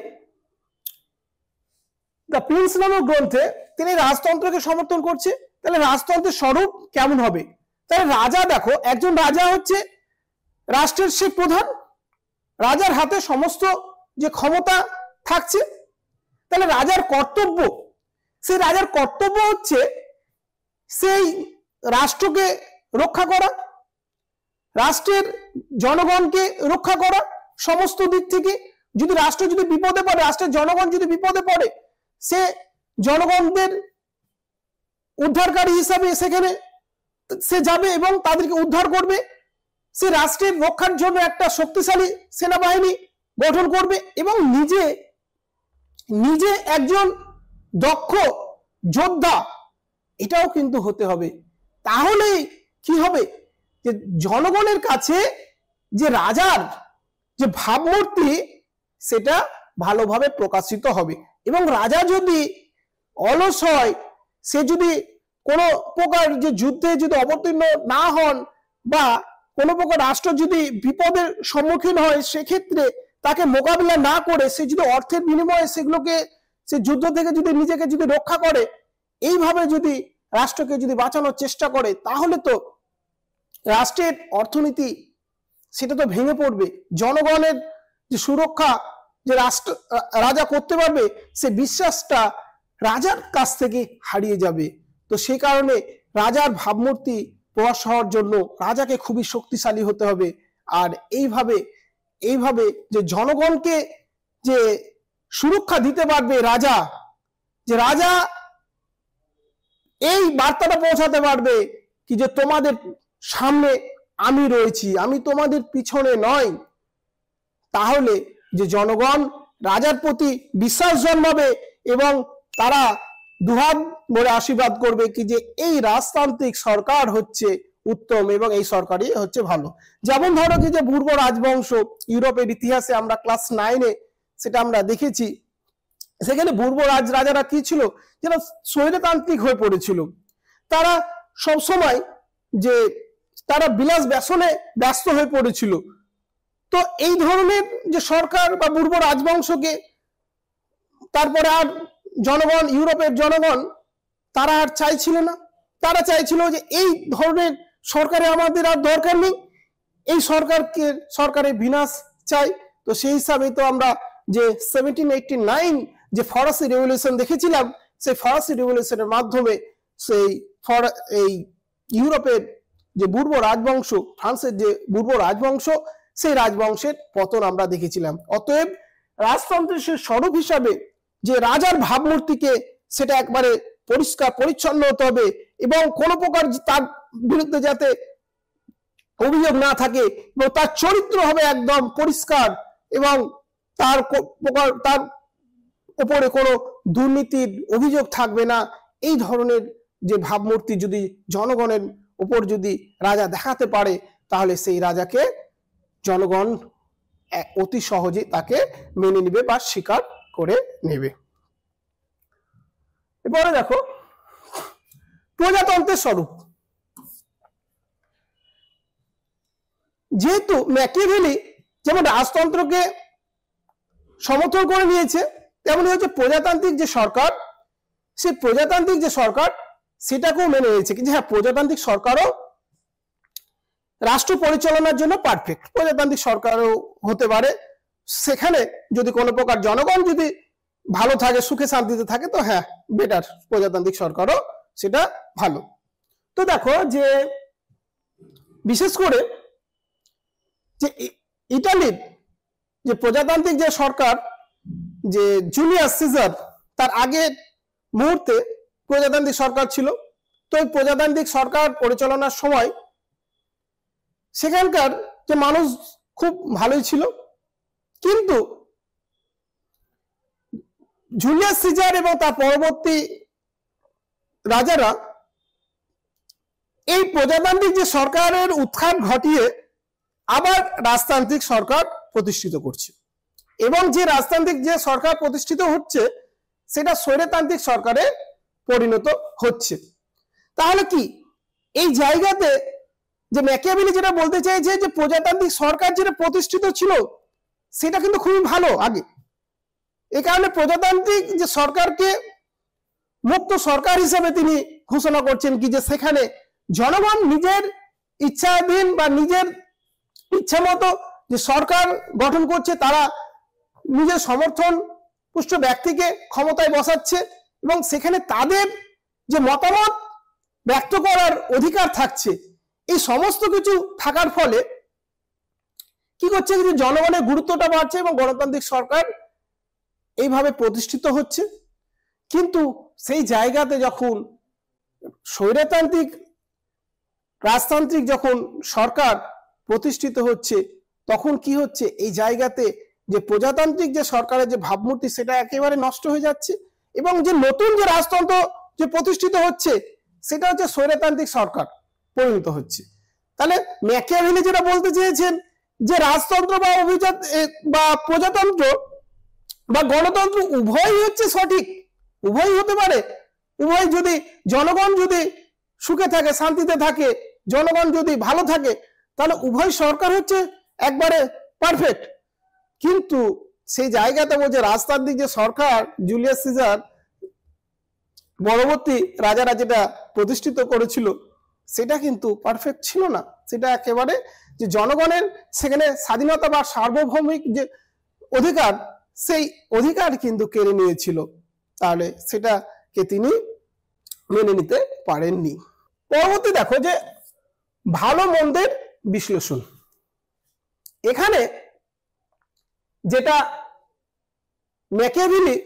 দ্য প্রিন্স নামক গ্রন্থে তিনি রাজতন্ত্রকে সমর্থন করছে। তাহলে রাজতন্ত্রের স্বরূপ কেমন হবে? তাহলে রাজা, দেখো একজন রাজা হচ্ছে রাষ্ট্রের সে প্রধান, রাজার হাতে সমস্ত যে ক্ষমতা থাকছে। তাহলে রাজার কর্তব্য হচ্ছে সেই রাষ্ট্রকে রক্ষা করা, রাষ্ট্রের জনগণকে রক্ষা করা সমস্ত দিক থেকে। যদি রাষ্ট্র যদি বিপদে পড়ে, রাষ্ট্রের জনগণ যদি বিপদে পড়ে, সে জনগণদের উদ্ধারকারী হিসাবে সেখানে সে যাবে এবং তাদেরকে উদ্ধার করবে। সে রাষ্ট্রের রক্ষার জন্য একটা শক্তিশালী সেনাবাহিনী গঠন করবে এবং নিজে একজন দক্ষ যোদ্ধা এটাও কিন্তু হতে হবে। তাহলে কি হবে যে জনগণের কাছে যে রাজার যে ভাবমূর্তি সেটা ভালোভাবে প্রকাশিত হবে। এবং রাজা যদি অলস হয়, সে যদি কোনো প্রকার যে যুদ্ধে যদি অবতীর্ণ না হন বা কোনো প্রকার রাষ্ট্র যদি বিপদের সম্মুখীন হয়, সেক্ষেত্রে তাকে মোকাবিলা না করে সে যদি অর্থের বিনিময়ে সেগুলোকে সে যুদ্ধ থেকে যদি নিজেকে যদি রক্ষা করে, এইভাবে যদি রাষ্ট্রকে যদি বাঁচানোর চেষ্টা করে, তাহলে তো রাষ্ট্রের অর্থনীতি সেটা তো ভেঙে পড়বে। জনগণের যে সুরক্ষা যে রাজা করতে পারবে, সে বিশ্বাসটা রাজার কাছ থেকে হারিয়ে যাবে। তো সেই কারণে রাজার ভাবমূর্তি প্রকাশ হওয়ার জন্য রাজাকে খুবই শক্তিশালী হতে হবে। আর এইভাবে যে জনগণকে যে সুরক্ষা দিতে পারবে রাজা, যে রাজা এই বার্তাটা পৌঁছাতে পারবে কি যে তোমাদের সামনে আমি রয়েছি, আমি তোমাদের পিছনে নয়। তাহলে যে জনগণ রাজার প্রতি বিশ্বাস জন্মাবে এবং তারা দুহাত ভরে আশীর্বাদ করবে কি যে এই রাজতান্ত্রিক সরকার হচ্ছে উত্তম এবং এই সরকারই হচ্ছে ভালো। যেমন ধরো কি যে পূর্ব রাজবংশ, ইউরোপের ইতিহাসে আমরা ক্লাস 9-এ সেটা আমরা দেখেছি। সেখানে পূর্ব রাজারা কি ছিল, যারা স্বৈরতান্ত্রিক হয়ে পড়েছিল। তারা সবসময় যে তারা বিলাস ব্যসনে ব্যস্ত হয়ে পড়েছিল। তো এই ধরনের যে সরকার বা পূর্ব রাজবংশকে তারপরে আর জনগণ, ইউরোপের জনগণ তারা আর চাইছিল না। তারা চাইছিল যে এই ধরনের সরকারে আমাদের আর দরকার নেই, এই সরকারের বিনাশ চাই। তো সেই হিসাবে তো আমরা যে 1789 যে ফরাসি রেভলিউশন দেখেছিলাম, সেই ফরাসি রেভলিউশনের মাধ্যমে এই ইউরোপের যে পূর্ব রাজবংশ, ফ্রান্সের যে পূর্ব রাজবংশ, সেই রাজবংশের পতন আমরা দেখেছিলাম। অতএব রাজতন্ত্রের স্বরূপ হিসাবে যে রাজার ভাবমূর্তিকে সেটা একবারে পরিষ্কার পরিচ্ছন্ন হতে হবে এবং কোনো প্রকার তার বিরুদ্ধে যাতে অভিযোগ না থাকে এবং তার চরিত্র হবে একদম পরিষ্কার এবং তার উপরে কোনো দুর্নীতির অভিযোগ থাকবে না। এই ধরনের যে ভাবমূর্তি যদি জনগণের উপর যদি রাজা দেখাতে পারে, তাহলে সেই রাজাকে জনগণ অতি সহজে তাকে মেনে নেবে বা স্বীকার করে নেবে। এবারে দেখো প্রজাতন্ত্রের স্বরূপ। যেহেতু ম্যাকিয়াভেলি যেমন রাজতন্ত্রকে সমর্থন করে নিয়েছে, তেমনি হচ্ছে প্রজাতান্ত্রিক যে সরকার, সেই প্রজাতান্ত্রিক যে সরকার সেটাকেও মেনে নিয়েছে। কিন্তু হ্যাঁ, প্রজাতান্ত্রিক সরকারও রাষ্ট্র পরিচালনার জন্য পারফেক্ট। প্রজাতান্ত্রিক সরকারও হতে পারে, সেখানে যদি কোনো প্রকার জনগণ যদি ভালো থাকে, সুখে শান্তিতে থাকে, তো হ্যাঁ বেটার, প্রজাতান্ত্রিক সরকারও সেটা ভালো। তো দেখো যে বিশেষ করে যে ইটালির যে প্রজাতান্ত্রিক যে সরকার, যে জুলিয়াস সিজার, তার আগের মুহূর্তে প্রজাতান্ত্রিক সরকার ছিল। তো এই প্রজাতান্ত্রিক সরকার পরিচালনার সময় সেখানকার যে মানুষ খুব ভালোই ছিল, কিন্তু জুলিয়াস সিজার এবং তার পরবর্তী রাজারা এই প্রজাতান্ত্রিক যে সরকারের উত্থান ঘটিয়ে আবার রাজতান্ত্রিক সরকার প্রতিষ্ঠিত করছে এবং যে রাজতান্ত্রিক যে সরকার প্রতিষ্ঠিত হচ্ছে সেটা স্বৈরতান্ত্রিক সরকারে পরিণত হচ্ছে। তাহলে কি এই জায়গাতে যে ম্যাকিয়াভেলি যেটা বলতে চাইছে যে প্রজাতান্ত্রিক সরকার যেটা প্রতিষ্ঠিত ছিল সেটা কিন্তু খুবই ভালো আগে, এই কারণে প্রজাতান্ত্রিক যে সরকারকে মুক্ত সরকার হিসেবে তিনি ঘোষণা করছেন কি যে সেখানে জনগণ নিজের ইচ্ছাধীন বা নিজের ইচ্ছা মতো যে সরকার গঠন করছে, তারা নিজের সমর্থন পুষ্ট ব্যক্তিকে ক্ষমতায় বসাচ্ছে এবং সেখানে তাদের যে মতামত ব্যক্ত করার অধিকার থাকছে। এই সমস্ত কিছু থাকার ফলে কি করছে যে জনগণের গুরুত্বটা বাড়ছে এবং গণতান্ত্রিক সরকার এইভাবে প্রতিষ্ঠিত হচ্ছে। কিন্তু সেই জায়গাতে যখন স্বৈরতান্ত্রিক রাজতান্ত্রিক যখন সরকার প্রতিষ্ঠিত হচ্ছে, তখন কি হচ্ছে, এই জায়গাতে যে প্রজাতান্ত্রিক যে সরকারের যে ভাবমূর্তি সেটা একেবারে নষ্ট হয়ে যাচ্ছে এবং যে নতুন যে রাজতন্ত্র যে প্রতিষ্ঠিত হচ্ছে সেটা হচ্ছে স্বৈরতান্ত্রিক সরকার পরিণত হচ্ছে। তাহলে ম্যাকিয়াভেলি যেটা বলতে চেয়েছেন যে রাজতন্ত্র বা অভিজাত বা প্রজাতন্ত্র বা গণতন্ত্র উভয়ই হচ্ছে সঠিক, উভয়ই হতে পারে। উভয় যদি জনগণ যদি সুখে থাকে, শান্তিতে থাকে, জনগণ যদি ভালো থাকে, তাহলে উভয় সরকার হচ্ছে একবারে পারফেক্ট। কিন্তু সেই জায়গাতে বলছে রাজতান্ত্রিক যে সরকার জুলিয়াস সিজার পরবর্তী রাজারা যেটা প্রতিষ্ঠিত করেছিল সেটা কিন্তু পারফেক্ট ছিল না, সেটা একেবারে যে জনগণের সেখানে স্বাধীনতা বা সার্বভৌমিক যে অধিকার, সেই অধিকার কিন্তু কেড়ে নিয়েছিল, তাহলে সেটাকে তিনি মেনে নিতে পারেননি। পরবর্তী দেখো যে ভালো মন্দের বিশ্লেষণ। এখানে যেটা ম্যাকিয়াভেলি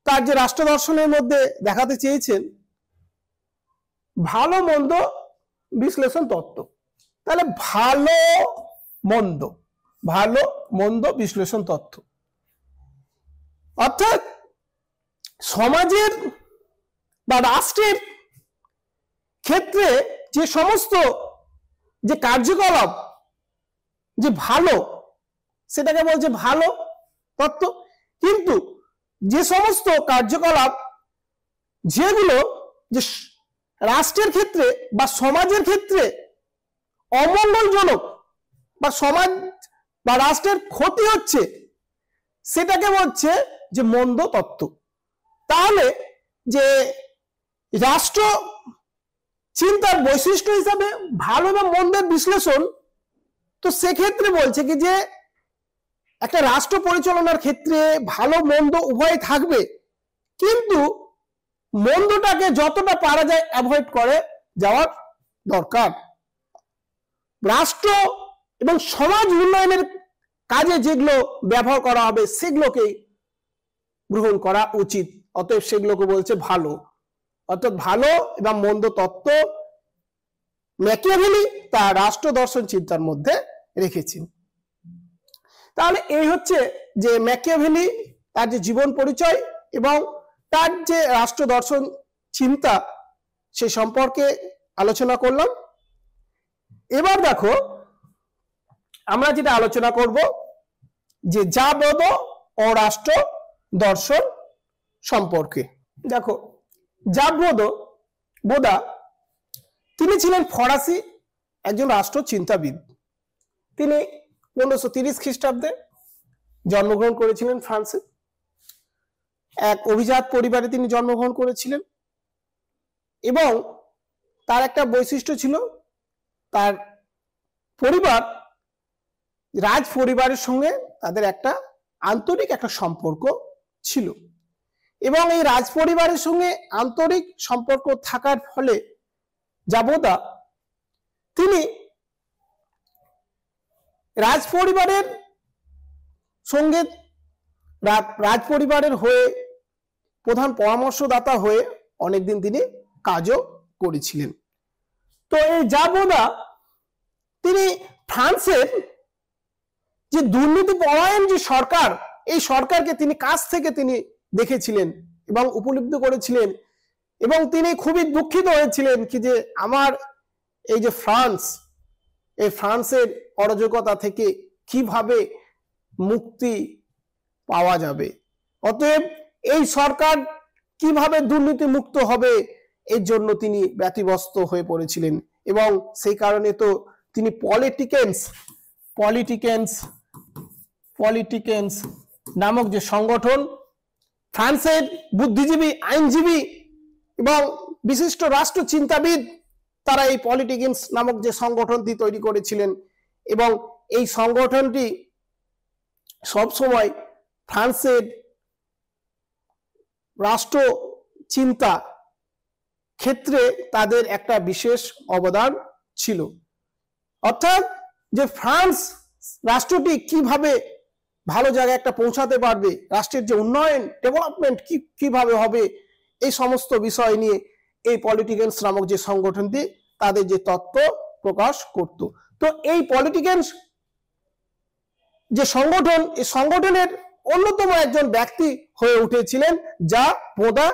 তার যে রাষ্ট্র দর্শনের মধ্যে দেখাতে চেয়েছেন, ভালো মন্দ বিশ্লেষণ তত্ত্ব। তাহলে ভালো মন্দ বিশ্লেষণ তত্ত্ব অর্থাৎ সমাজের বা রাষ্ট্রের ক্ষেত্রে যে সমস্ত যে কার্যকলাপ যে ভালো, সেটাকে বলছে ভালো তত্ত্ব। কিন্তু যে সমস্ত কার্যকলাপ যেগুলো যে রাষ্ট্রের ক্ষেত্রে বা সমাজের ক্ষেত্রে অমঙ্গলজনক বা সমাজ বা রাষ্ট্রের ক্ষতি হচ্ছে, সেটাকে বলছে যে মন্দ তত্ত্ব। তাহলে যে রাষ্ট্র চিন্তার বৈশিষ্ট্য হিসাবে ভালো এবং মন্দের বিশ্লেষণ, তো সেক্ষেত্রে বলছে কি যে একটা রাষ্ট্র পরিচালনার ক্ষেত্রে ভালো মন্দ উভয় থাকবে, কিন্তু মন্দটাকে যতটা পারা যায় অ্যাভয়েড করে যাওয়ার দরকার। রাষ্ট্র এবং সমাজ উন্নয়নের কাজে যেগুলো ব্যবহার করা হবে সেগুলোকেই গ্রহণ করা উচিত, অতএব সেগুলোকে বলছে ভালো। অর্থাৎ ভালো এবং মন্দ তত্ত্ব ম্যাকিয়াভেলি তার রাষ্ট্র দর্শন চিন্তার মধ্যে রেখেছেন। তাহলে এই হচ্ছে যে ম্যাকিয়াভেলি তার যে জীবন পরিচয় এবং তার যে রাষ্ট্র দর্শন চিন্তা, সে সম্পর্কে আলোচনা করলাম। এবার দেখো আমরা যেটা আলোচনা করব যে যাবোধ ও রাষ্ট্র দর্শন সম্পর্কে। দেখো যাবোধা তিনি ছিলেন ফরাসি একজন রাষ্ট্র চিন্তাবিদ। তিনি 1530 খ্রিস্টাব্দে জন্মগ্রহণ করেছিলেন ফ্রান্সে। এক অভিজাত পরিবারে তিনি জন্মগ্রহণ করেছিলেন এবং তার একটা বৈশিষ্ট্য ছিল, তার পরিবার রাজ পরিবারের সঙ্গে তাদের একটা আন্তরিক একটা সম্পর্ক ছিল এবং এই রাজ পরিবারের সঙ্গে আন্তরিক সম্পর্ক থাকার ফলে যাবোধা তিনি রাজ পরিবারের সঙ্গে রাজ পরিবারের হয়ে প্রধান পরামর্শদাতা হয়ে অনেকদিন তিনি কাজও করেছিলেন। তো এই যাবোধা তিনি ফ্রান্সের যে দুর্নীতি পরায়ণ যে সরকার, এই সরকারকে তিনি কাছ থেকে তিনি দেখেছিলেন এবং উপলব্ধি করেছিলেন এবং তিনি খুবই দুঃখিত হয়েছিলেন কি যে আমার এই যে ফ্রান্স, এই ফ্রান্সের অরাজকতা থেকে কিভাবে মুক্তি পাওয়া যাবে, অতএব এই সরকার কিভাবে দুর্নীতি মুক্ত হবে, এর জন্য তিনি ব্যতিব্যস্ত হয়ে পড়েছিলেন এবং সেই কারণে তো তিনি পলিটিকেন্স নামক যে সংগঠন, ফ্রান্সের বুদ্ধিজীবী, আইনজীবী এবং বিশিষ্ট রাষ্ট্র চিন্তাবিদ, তারা এই পলিটিকেন্স নামক যে সংগঠনটি তৈরি করেছিলেন এবং এই সংগঠনটি সবসময় ফ্রান্সের রাষ্ট্র চিন্তা ক্ষেত্রে তাদের একটা বিশেষ অবদান ছিল। অর্থাৎ যে ফ্রান্স রাষ্ট্রটি কিভাবে ভালো জায়গায় একটা পৌঁছাতে পারবে, রাষ্ট্রের যে উন্নয়ন ডেভেলপমেন্ট কিভাবে হবে, এই সমস্ত বিষয় নিয়ে এই পলিটিকেন্স নামক যে সংগঠনটি তাদের যে তত্ত্ব প্রকাশ করত। তো এই পলিটিকেন্স যে সংগঠন, এই সংগঠনের অন্যতম একজন ব্যক্তি হয়ে উঠেছিলেন যাবোধা।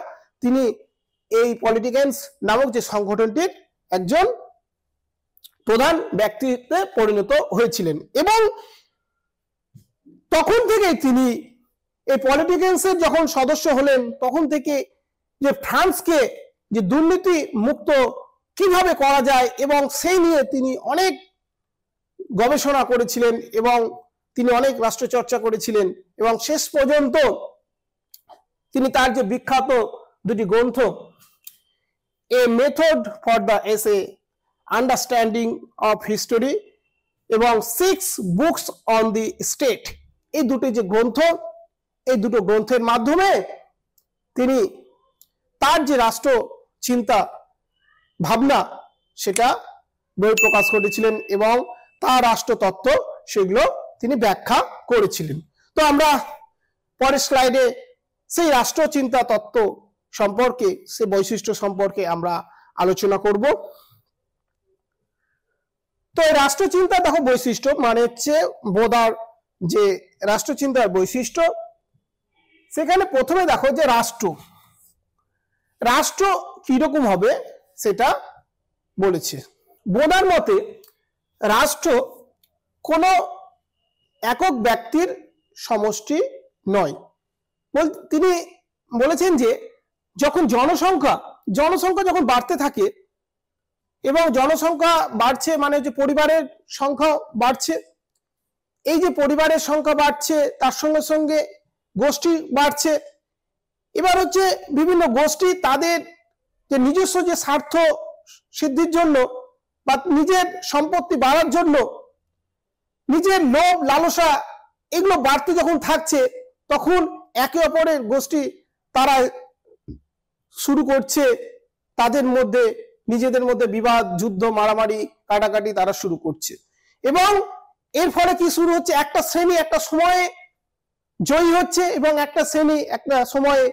তিনি এই পলিটিকেন্স নামক যে সংগঠনটির একজন প্রধান ব্যক্তিত্বে পরিণত হয়েছিলেন এবং তখন থেকে তিনি এই পলিটিকেন্সের যখন সদস্য হলেন, তখন থেকে যে ফ্রান্সকে যে দুর্নীতি মুক্ত কিভাবে করা যায় এবং সেই নিয়ে তিনি অনেক গবেষণা করেছিলেন এবং তিনি অনেক রাষ্ট্রচর্চা করেছিলেন এবং শেষ পর্যন্ত তিনি তার যে বিখ্যাত দুটি গ্রন্থ, এ method for the essay understanding of history এবং 6 বুকস অন দি স্টেট, এই দুটো যে গ্রন্থ, এই দুটো গ্রন্থের মাধ্যমে তিনি তার যে রাষ্ট্র চিন্তা ভাবনা সেটা বই প্রকাশ করেছিলেন এবং তার রাষ্ট্রতত্ত্ব সেগুলো তিনি ব্যাখ্যা করেছিলেন। তো আমরা পরের স্লাইডে সেই রাষ্ট্র চিন্তা তত্ত্ব সম্পর্কে, সে বৈশিষ্ট্য সম্পর্কে আমরা আলোচনা করব। তো এই রাষ্ট্রচিন্তা দেখো বৈশিষ্ট্য মানে হচ্ছে বোধার যে রাষ্ট্রচিন্তার বৈশিষ্ট্য, সেখানে প্রথমে দেখো যে রাষ্ট্র কিরকম হবে সেটা বলেছে। বোধার মতে রাষ্ট্র কোনো একক ব্যক্তির সমষ্টি নয়। তিনি বলেছেন যে যখন জনসংখ্যা যখন বাড়তে থাকে এবং জনসংখ্যা বাড়ছে মানে যে পরিবারের সংখ্যা বাড়ছে, এই যে পরিবারের সংখ্যা বাড়ছে তার সঙ্গে সঙ্গে গোষ্ঠী বাড়ছে। এবার হচ্ছে বিভিন্ন গোষ্ঠী তাদের যে নিজস্ব যে স্বার্থ সিদ্ধির জন্য বা নিজের সম্পত্তি বাড়ার জন্য নিজের লোভ লালসা এগুলো বাড়তে যখন থাকছে, তখন একে অপরের গোষ্ঠী তারা শুরু করছে তাদের মধ্যে নিজেদের মধ্যে বিবাদ, যুদ্ধ, মারামারি, কাটাকাটি তারা শুরু করছে। এবং এর ফলে কি শুরু হচ্ছে, একটা শ্রেণী একটা সময়ে জয়ী হচ্ছে এবং একটা শ্রেণী একটা সময়ে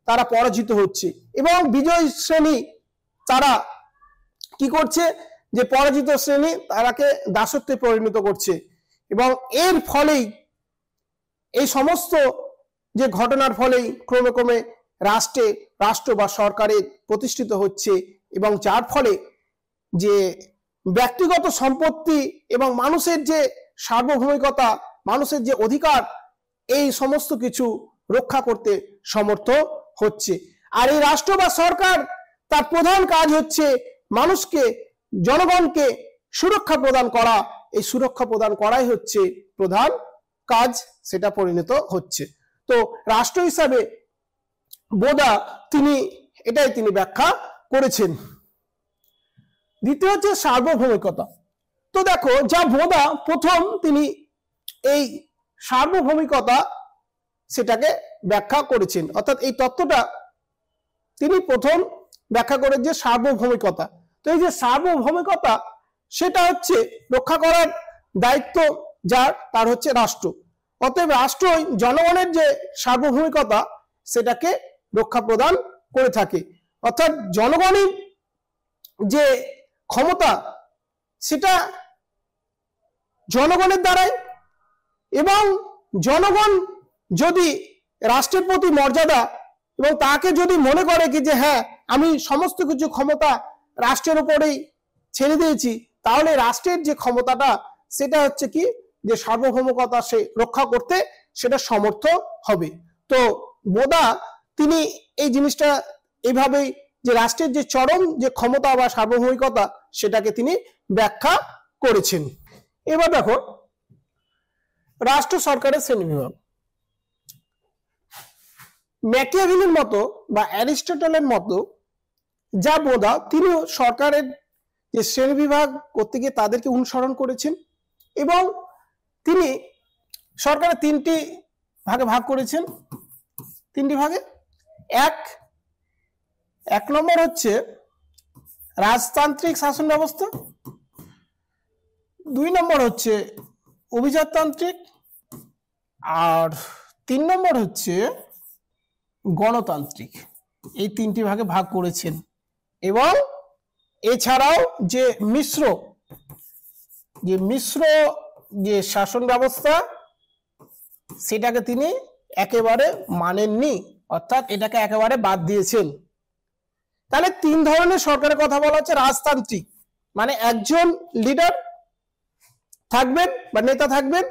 তারা পরাজিত হচ্ছে। এবং বিজয়ী শ্রেণী তারা কি করছে, যে পরাজিত শ্রেণী তারাকে দাসত্বে পরিণত করছে। এবং এর ফলেই এই সমস্ত যে ঘটনার ফলেই ক্রমে ক্রমে রাষ্ট্র বা সরকারের প্রতিষ্ঠিত হচ্ছে এবং যার ফলে যে ব্যক্তিগত সম্পত্তি এবং মানুষের যে সার্বভৌমিকতা, মানুষের যে অধিকার, এই সমস্ত কিছু রক্ষা করতে সমর্থ হচ্ছে। আর এই রাষ্ট্র বা সরকার তার প্রধান কাজ হচ্ছে মানুষকে, জনগণকে সুরক্ষা প্রদান করা। এই সুরক্ষা প্রদান করাই হচ্ছে প্রধান কাজ, সেটা পরিণত হচ্ছে। তো রাষ্ট্র হিসাবে বোধা তিনি ব্যাখ্যা করেছেন। দ্বিতীয় হচ্ছে সার্বভৌমিকতা। তো দেখো যা বোধা প্রথম তিনি এই সার্বভৌমিকতা সেটাকে ব্যাখ্যা করেছেন, অর্থাৎ এই তত্ত্বটা তিনি প্রথম ব্যাখ্যা করেন যে সার্বভৌমিকতা। তো এই যে সার্বভৌমিকতা সেটা হচ্ছে রক্ষা করার দায়িত্ব যার, তার হচ্ছে রাষ্ট্র। অতএব রাষ্ট্র জনগণের যে সার্বভৌমিকতা সেটাকে রক্ষা প্রদান করে থাকে। অর্থাৎ জনগণের যে ক্ষমতা সেটা জনগণের দ্বারাই, এবং জনগণ যদি রাষ্ট্রের প্রতি মর্যাদা এবং তাকে যদি মনে করে কি যে হ্যাঁ আমি সমস্ত কিছু ক্ষমতা রাষ্ট্রের উপরেই ছেড়ে দিয়েছি, তাহলে রাষ্ট্রের যে ক্ষমতাটা সেটা হচ্ছে কি, যে সার্বভৌমিকতা সে রক্ষা করতে সেটা সমর্থ হবে। তো বোধা তিনি এই জিনিসটা এইভাবেই, যে রাষ্ট্রের যে চরম যে ক্ষমতা বা সার্বভৌমিকতা সেটাকে তিনি ব্যাখ্যা করেছেন। এবার দেখো রাষ্ট্র সরকারের শ্রেণীবিভাগ। ম্যাকিয়াভেলির মতো বা অ্যারিস্টটলের মতো যা বোধা তিনি সরকারের যে শ্রেণীবিভাগ করতে গিয়ে তাদেরকে অনুসরণ করেছেন এবং তিনি সরকারের তিনটি ভাগে ভাগ করেছেন। তিনটি ভাগে, এক নম্বর হচ্ছে রাজতান্ত্রিক শাসন ব্যবস্থা, 2 নম্বর হচ্ছে অভিজাততান্ত্রিক, আর 3 নম্বর হচ্ছে গণতান্ত্রিক। এই তিনটি ভাগে ভাগ করেছেন। এবং এছাড়াও যে মিশ্র যে শাসন ব্যবস্থা সেটাকে তিনি একেবারে মানেননি, অর্থাৎ এটাকে একেবারে বাদ দিয়েছেন। তাহলে 3 ধরনের সরকারের কথা বলা হচ্ছে। রাজতান্ত্রিক মানে একজন লিডার থাকবেন বা নেতা থাকবেন,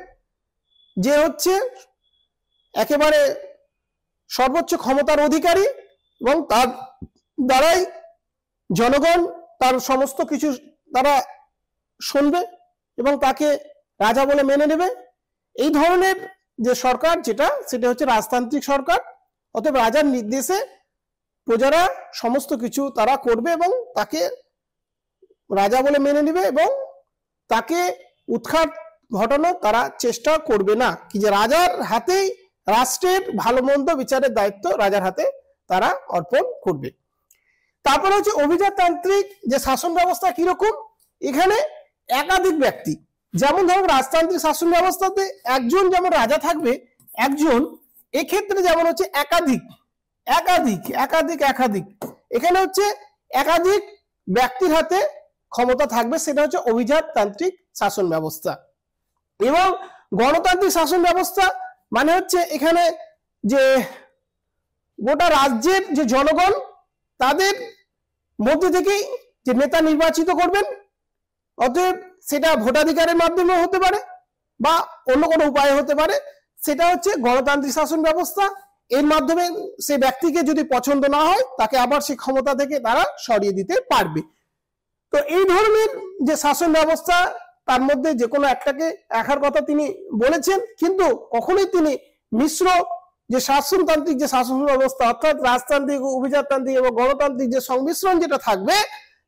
যে হচ্ছে একেবারে সর্বোচ্চ ক্ষমতার অধিকারী এবং তার দ্বারাই জনগণ তার সমস্ত কিছু তারা শুনবে এবং তাকে রাজা বলে মেনে নেবে। এই ধরনের যে সরকার সেটা হচ্ছে রাজতান্ত্রিক সরকার। অতএব রাজার নির্দেশে প্রজারা সমস্ত কিছু তারা করবে এবং তাকে রাজা বলে মেনে নেবে এবং তাকে উৎখাত ঘটানো তারা চেষ্টা করবে না, কি যে রাজার হাতেই রাষ্ট্রের ভালো মন্দ বিচারের দায়িত্ব রাজার হাতে তারা অর্পণ করবে। তারপরে হচ্ছে অভিজাততান্ত্রিক যে শাসন ব্যবস্থা কিরকম, এখানে একাধিক ব্যক্তি, যেমন ধরো রাজতান্ত্রিক শাসন ব্যবস্থাতে একজন যেমন রাজা থাকবে একজন, এক্ষেত্রে যেমন হচ্ছে একাধিক একাধিক একাধিক একাধিক এখানে হচ্ছে একাধিক ব্যক্তির হাতে ক্ষমতা থাকবে, সেটা হচ্ছে অভিজাততান্ত্রিক শাসন ব্যবস্থা। এবং গণতান্ত্রিক শাসন ব্যবস্থা মানে হচ্ছে এখানে যে গোটা রাজ্যের যে জনগণ তাদের মধ্যে থেকেই যে নেতা নির্বাচিত করবেন, অতএব সেটা ভোটাধিকারের মাধ্যমে হতে পারে বা অন্য কোনো উপায়ে হতে পারে, সেটা হচ্ছে গণতান্ত্রিক শাসন ব্যবস্থা। এর মাধ্যমে সে ব্যক্তিকে যদি পছন্দ না হয় তাকে আবার সেই ক্ষমতা থেকে তারা সরিয়ে দিতে পারবে। তো এই ধরনের যে শাসন ব্যবস্থা তার মধ্যে যে কোনো একটাকে রাখার কথা তিনি বলেছেন, কিন্তু কখনোই তিনি মিশ্র যে শাসনতান্ত্রিক যে শাসন ব্যবস্থা অর্থাৎ রাজতান্ত্রিক, অভিজাততান্ত্রিক এবং গণতান্ত্রিক যে সংমিশ্রণ যেটা থাকবে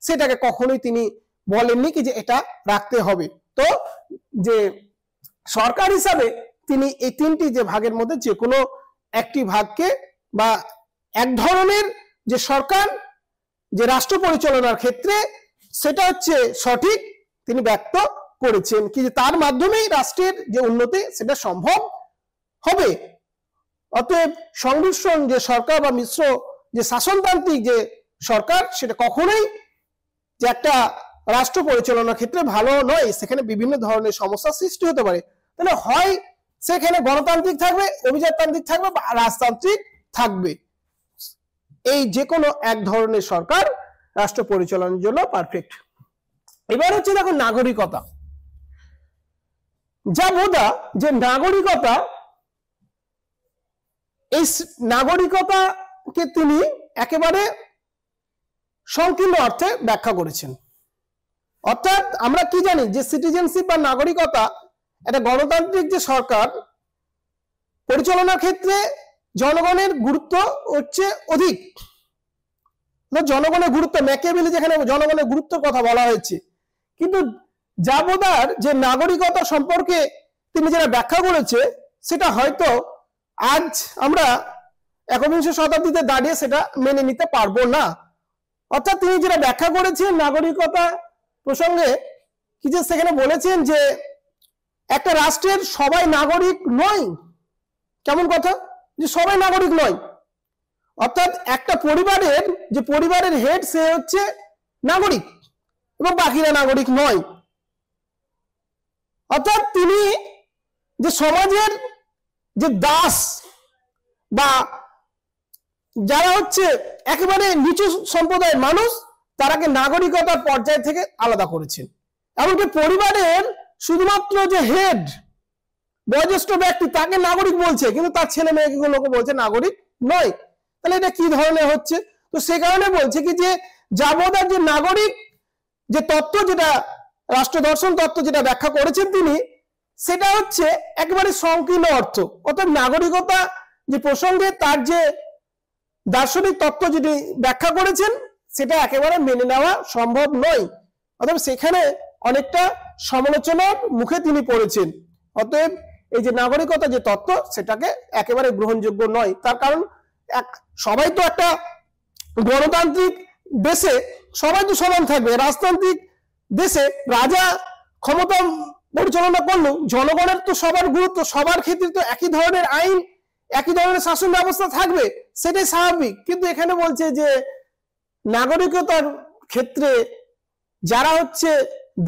সেটাকে কখনোই তিনি বলেননি কি যে এটা রাখতে হবে। তো যে সরকার হিসাবে তিনি এই তিনটি যে ভাগের মধ্যে যে কোনো একটি ভাগকে বা এক ধরনের যে সরকার যে রাষ্ট্র পরিচালনার ক্ষেত্রে সেটা হচ্ছে সঠিক তিনি ব্যক্ত করেছেন, কি তার মাধ্যমেই রাষ্ট্রের যে উন্নতি সেটা সম্ভব হবে। অতএব সংমিশ্রণ যে সরকার বা মিশ্র যে শাসনতান্ত্রিক যে সরকার সেটা কখনোই যে একটা রাষ্ট্র পরিচালনার ক্ষেত্রে ভালো নয়, সেখানে বিভিন্ন ধরনের সমস্যার সৃষ্টি হতে পারে। তাহলে হয় সেখানে গণতান্ত্রিক থাকবে, অভিজাততান্ত্রিক থাকবে বা রাজতান্ত্রিক থাকবে, এই যে কোনো এক ধরনের সরকার রাষ্ট্র পরিচালনার জন্য পারফেক্ট। এবার হচ্ছে দেখো নাগরিকতা, যা বোধা যে নাগরিকতা, এই নাগরিকতাকে তিনি একেবারে সংকীর্ণ অর্থে ব্যাখ্যা করেছেন। অর্থাৎ আমরা কি জানি যে সিটিজেনশিপ বা নাগরিকতা একটা গণতান্ত্রিক যে সরকার পরিচালনার ক্ষেত্রে জনগণের গুরুত্ব হচ্ছে অধিক, জনগণের গুরুত্ব ম্যাকিয়াভেলি যেখানে জনগণের গুরুত্বের কথা বলা হয়েছে, কিন্তু জাবোদার যে নাগরিকতা সম্পর্কে তিনি যেটা ব্যাখ্যা করেছে সেটা হয়তো আজ আমরা একবিংশ শতাব্দীতে দাঁড়িয়ে সেটা মেনে নিতে পারবো না। অর্থাৎ তিনি যেটা ব্যাখ্যা করেছেন নাগরিকতা প্রসঙ্গে, কি যে সেখানে বলেছেন যে একটা রাষ্ট্রের সবাই নাগরিক নয়। কেমন কথা, যে সবাই নাগরিক নয়, অর্থাৎ একটা পরিবারের যে পরিবারের হেড সে হচ্ছে নাগরিক এবং বাকিরা নাগরিক নয়। অর্থাৎ তিনি যে সমাজের যে দাস বা যারা হচ্ছে একেবারে নিচু সম্প্রদায়ের মানুষ তারাকে নাগরিকতার পর্যায় থেকে আলাদা করেছেন। এমনকি পরিবারের শুধুমাত্র যে হেড বয়োজ্যেষ্ঠ ব্যক্তি তাকে নাগরিক বলছে, কিন্তু তার ছেলে মেয়েগুলোকে বলছে নাগরিক নয়। তাহলে এটা কি ধরনের হচ্ছে? তো সে কারণে বলছে কি যে জাবোদার যে নাগরিক যে তত্ত্ব, যেটা রাষ্ট্র দর্শন তত্ত্ব যেটা ব্যাখ্যা করেছেন তিনি, সেটা হচ্ছে একেবারে সংকীর্ণ অর্থ। অর্থাৎ নাগরিকতা যে প্রসঙ্গে তার যে দার্শনিক তত্ত্ব যেটি ব্যাখ্যা করেছেন সেটা একেবারে মেনে নেওয়া সম্ভব নয়। অতএব সেখানে অনেকটা সমালোচনার মুখে তিনি পড়েছেন। অতএব এই যে নাগরিকতা যে তত্ত্ব সেটাকে একেবারে গ্রহণযোগ্য নয়। তার কারণ সবাই তো একটা গণতান্ত্রিক দেশে সবাই তো সমান থাকবে, রাজতান্ত্রিক দেশে রাজা ক্ষমতা পরিচালনা করলো, জনগণের তো সবার গুরুত্ব, সবার ক্ষেত্রে তো একই ধরনের আইন, একই ধরনের শাসন ব্যবস্থা থাকবে, সেটাই স্বাভাবিক। কিন্তু এখানে বলছে যে নাগরিকতার ক্ষেত্রে যারা হচ্ছে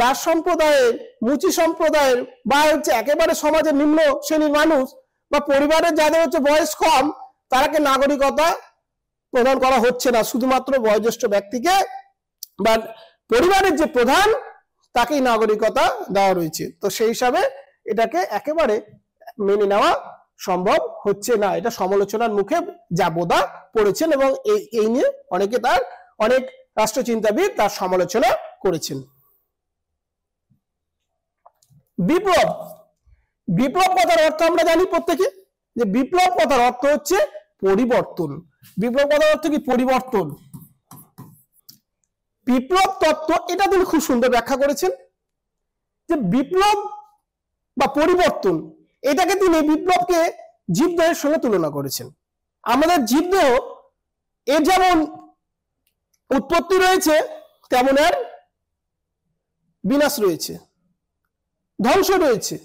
দাস সম্প্রদায়ের, মুচি সম্প্রদায়ের বা হচ্ছে একেবারে সমাজের নিম্ন শ্রেণীর মানুষ বা পরিবারের যাদের হচ্ছে বয়স কম, তারাকে নাগরিকতা প্রদান করা হচ্ছে না, শুধুমাত্র বয়োজ্যেষ্ঠ ব্যক্তিকে বা পরিবারের যে প্রধান তাকেই নাগরিকতা দেওয়া রয়েছে। তো সেই হিসাবে এটাকে একেবারে মেনে নেওয়া সম্ভব হচ্ছে না। এটা সমালোচনার মুখে জাবোদা পড়েছেন এবং এই নিয়ে অনেক রাষ্ট্রচিন্তাবিদ তার সমালোচনা করেছেন। বিপ্লব, বিপ্লব কথার অর্থ আমরা জানি প্রত্যেকে, যে বিপ্লব কথার অর্থ হচ্ছে পরিবর্তন। বিপ্লব কথার অর্থ কি? পরিবর্তন। বিপ্লব তত্ত্ব এটা তিনি খুব সুন্দর ব্যাখ্যা করেছেন। যে বিপ্লব বা পরিবর্তন, এটাকে তিনি বিপ্লবকে জীবদেহের সঙ্গে তুলনা করেছেন। আমাদের জীবদেহ এর যেমন উৎপত্তি রয়েছে তেমন এর বিনাশ রয়েছে, ধ্বংস রয়েছে।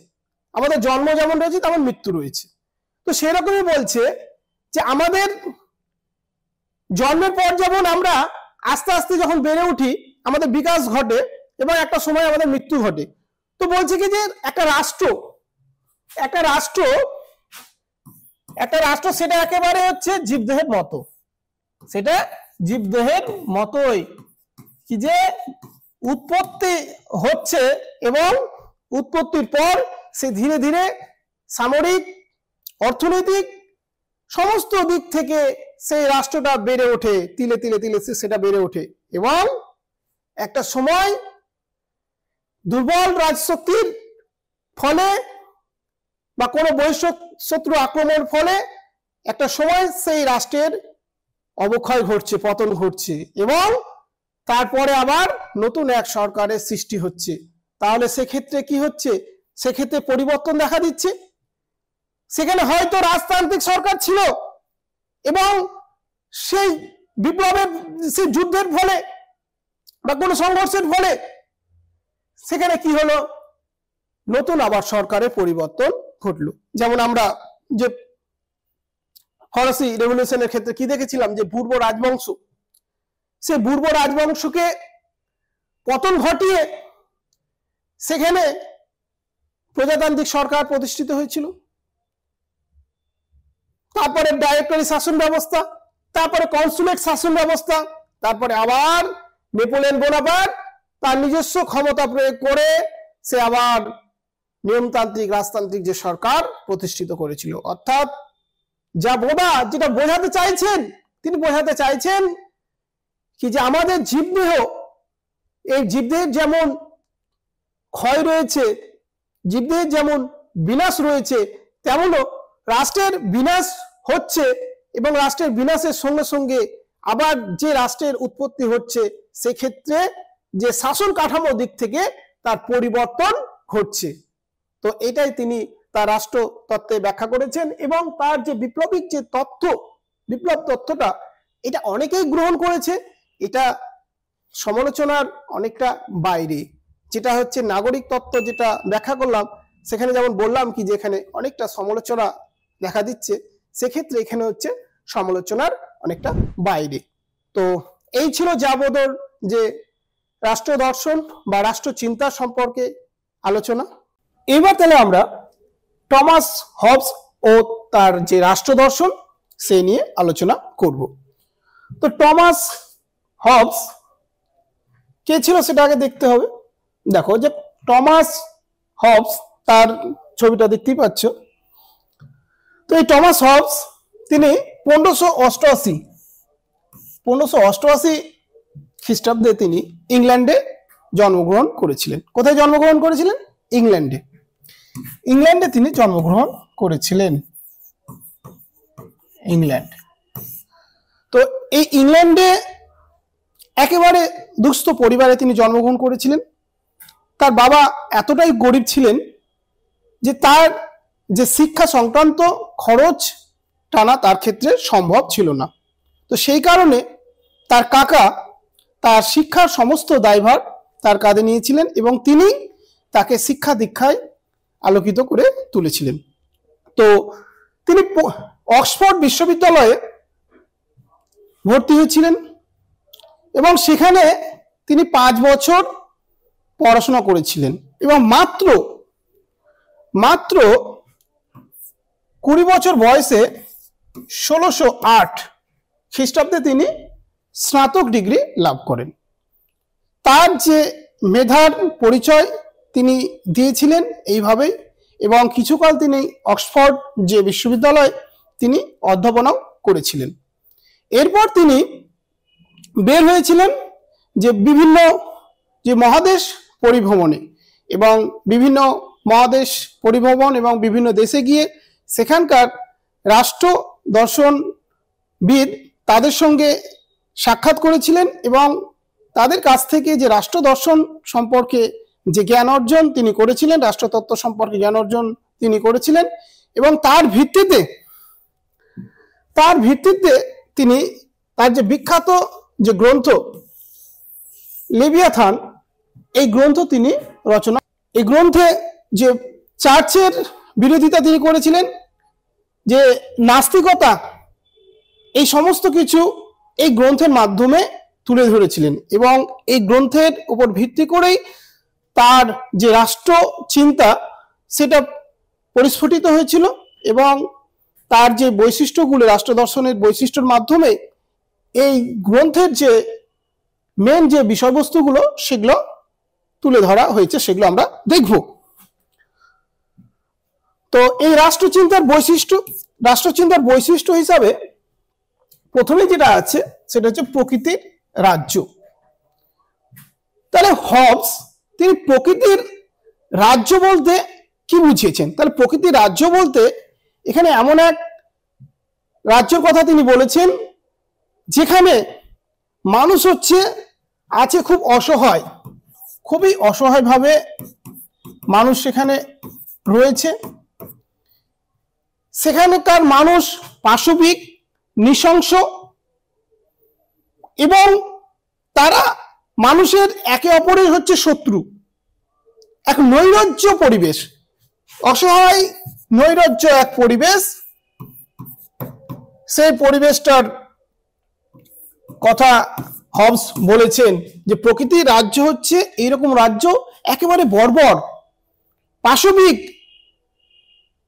আমাদের জন্ম যেমন রয়েছে তেমন মৃত্যু রয়েছে। তো সেরকমই বলছে যে আমাদের জন্মের পর যেমন আমরা আস্তে আস্তে যখন বেড়ে উঠি আমাদের বিকাশ ঘটে এবং একটা সময় আমাদের মৃত্যু ঘটে। তো বলছে কি যে একটা রাষ্ট্র সেটা একেবারে হচ্ছে জীবদেহের মতো, সেটা জীবদেহের মতোই, কি যে উৎপত্তি হচ্ছে এবং উৎপত্তির পর সে ধীরে ধীরে সামরিক, অর্থনৈতিক সমস্ত দিক থেকে সেই রাষ্ট্রটা বেড়ে ওঠে, তিলে তিলে তিলে সেটা বেড়ে ওঠে এবং একটা সময় দুর্বল রাজশক্তির ফলে বা কোনো বহিঃশত্রু আক্রমণের ফলে একটা সময় সেই রাষ্ট্রের অবক্ষয় ঘটছে, পতন ঘটছে এবং তারপরে আবার নতুন এক সরকারের সৃষ্টি হচ্ছে। তাহলে সেক্ষেত্রে কি হচ্ছে? সেক্ষেত্রে পরিবর্তন দেখা দিচ্ছে। সেখানে হয়তো রাজতান্ত্রিক সরকার ছিল এবং সেই বিপ্লবের, সেই যুদ্ধের ফলে বা কোনো সংঘর্ষের ফলে সেখানে কি হলো? নতুন আবার সরকারের পরিবর্তন ঘটলো। যেমন আমরা যে ফরাসি রেভলিউশনের ক্ষেত্রে কি দেখেছিলাম, যে পূর্ব রাজবংশ, সে পূর্ব রাজবংশকে পতন ঘটিয়ে সেখানে প্রজাতান্ত্রিক সরকার প্রতিষ্ঠিত হয়েছিল। তারপরে ডাইরেক্টরি শাসন ব্যবস্থা, তারপরে কনসুলেট শাসন ব্যবস্থা, তারপরে আবার নেপোলিয়ন বোনাপার্ট তার নিজস্ব ক্ষমতা প্রয়োগ করে সে আবার নিয়মতান্ত্রিক, রাজতান্ত্রিক যে সরকার প্রতিষ্ঠিত করেছিল। অর্থাৎ যেটা বোঝাতে চাইছেন, তিনি বোঝাতে চাইছেন কি যে আমাদের জীবদেহ, এই জীবদেহের যেমন ক্ষয় রয়েছে, জীবদেহের যেমন বিনাশ রয়েছে, তেমনও রাষ্ট্রের বিনাশ হচ্ছে এবং রাষ্ট্রের বিনাশের সঙ্গে সঙ্গে আবার যে রাষ্ট্রের উৎপত্তি হচ্ছে, সেক্ষেত্রে যে শাসন কাঠামো দিক থেকে তার পরিবর্তন ঘটছে। তো এটাই তিনি তার রাষ্ট্র তত্ত্বে ব্যাখ্যা করেছেন এবং তার যে বিপ্লবিক যে তত্ত্ব, বিপ্লব তত্ত্বটা, এটা অনেকেই গ্রহণ করেছে। এটা সমালোচনার অনেকটা বাইরে। যেটা হচ্ছে নাগরিক তত্ত্ব, যেটা ব্যাখ্যা করলাম, সেখানে যেমন বললাম কি যে এখানে অনেকটা সমালোচনা দেখা দিচ্ছে, সেক্ষেত্রে এখানে হচ্ছে সমালোচনার অনেকটা বাইরে। তো এই ছিল যাবদর যে রাষ্ট্র দর্শন বা রাষ্ট্র চিন্তা সম্পর্কে আলোচনা। এবার তাহলে আমরা টমাস হবস ও তার যে রাষ্ট্র দর্শন সে নিয়ে আলোচনা করব। তো টমাস হবস কে ছিল সেটা আগে দেখতে হবে। দেখো যে টমাস হবস, তার ছবিটা দেখতেই পাচ্ছ। তো এই টমাস হবস তিনি 1588 খ্রিস্টাব্দে তিনি ইংল্যান্ডে জন্মগ্রহণ করেছিলেন। কোথায় জন্মগ্রহণ করেছিলেন? ইংল্যান্ডে তিনি জন্মগ্রহণ করেছিলেন, ইংল্যান্ড। তো এই ইংল্যান্ডে একেবারে দুস্থ পরিবারে তিনি জন্মগ্রহণ করেছিলেন। তার বাবা এতটাই গরিব ছিলেন যে তার যে শিক্ষা সংক্রান্ত খরচ টানা তার ক্ষেত্রে সম্ভব ছিল না। তো সেই কারণে তার কাকা তার শিক্ষার সমস্ত দায়ভার তার কাঁধে নিয়েছিলেন এবং তিনি তাকে শিক্ষা দীক্ষায় আলোকিত করে তুলেছিলেন। তো তিনি অক্সফোর্ড বিশ্ববিদ্যালয়ে ভর্তি হয়েছিলেন এবং সেখানে তিনি 5 বছর পড়াশোনা করেছিলেন এবং মাত্র 20 বছর বয়সে 1608 খ্রিস্টাব্দে তিনি স্নাতক ডিগ্রি লাভ করেন। তার যে মেধার পরিচয় তিনি দিয়েছিলেন এইভাবেই, এবং কিছুকাল তিনি অক্সফোর্ড যে বিশ্ববিদ্যালয় তিনি অধ্যাপনাও করেছিলেন। এরপর তিনি বের হয়েছিলেন যে বিভিন্ন যে মহাদেশ পরিভ্রমণে, এবং বিভিন্ন মহাদেশ পরিভ্রমণ এবং বিভিন্ন দেশে গিয়ে সেখানকার রাষ্ট্র দর্শনবিদ তাদের সঙ্গে সাক্ষাৎ করেছিলেন এবং তাদের কাছ থেকে যে রাষ্ট্র দর্শন সম্পর্কে যে জ্ঞান অর্জন তিনি করেছিলেন, রাষ্ট্রতত্ত্ব সম্পর্কে জ্ঞান অর্জন তিনি করেছিলেন, এবং তার ভিত্তিতে তিনি তার যে বিখ্যাত যে গ্রন্থ লেভিয়াথান, এই গ্রন্থ তিনি রচনা। এই গ্রন্থে যে চার্চের বিরোধিতা তিনি করেছিলেন, যে নাস্তিকতা, এই সমস্ত কিছু এই গ্রন্থের মাধ্যমে তুলে ধরেছিলেন, এবং এই গ্রন্থের উপর ভিত্তি করেই তার যে রাষ্ট্র চিন্তা সেটা পরিস্ফুটিত হয়েছিল, এবং তার যে বৈশিষ্ট্যগুলো, রাষ্ট্র দর্শনের বৈশিষ্ট্যের মাধ্যমে এই গ্রন্থের যে মেন যে বিষয়বস্তুগুলো সেগুলো তুলে ধরা হয়েছে, সেগুলো আমরা দেখব। তো এই রাষ্ট্রচিন্তার বৈশিষ্ট্য হিসাবে প্রথমে যেটা আছে সেটা হচ্ছে প্রকৃতির রাজ্য। তাহলে হবস তিনি প্রকৃতির রাজ্য বলতে কি বুঝিয়েছেন? তাহলে প্রকৃতির রাজ্য বলতে এখানে এমন এক রাজ্যের কথা তিনি বলেছেন যেখানে মানুষ আছে খুব অসহায়, খুবই অসহায়ভাবে মানুষ সেখানে রয়েছে। সেখানকার মানুষ পাশবিক, নৃশংস, এবং তারা মানুষের একে অপরের শত্রু। এক নৈরাজ্য পরিবেশ, অসহায় নৈরাজ্য এক পরিবেশ। সেই পরিবেশটার কথা হবস বলেছেন যে প্রকৃতির রাজ্য হচ্ছে এইরকম রাজ্য, একেবারে বর্বর, পাশবিক,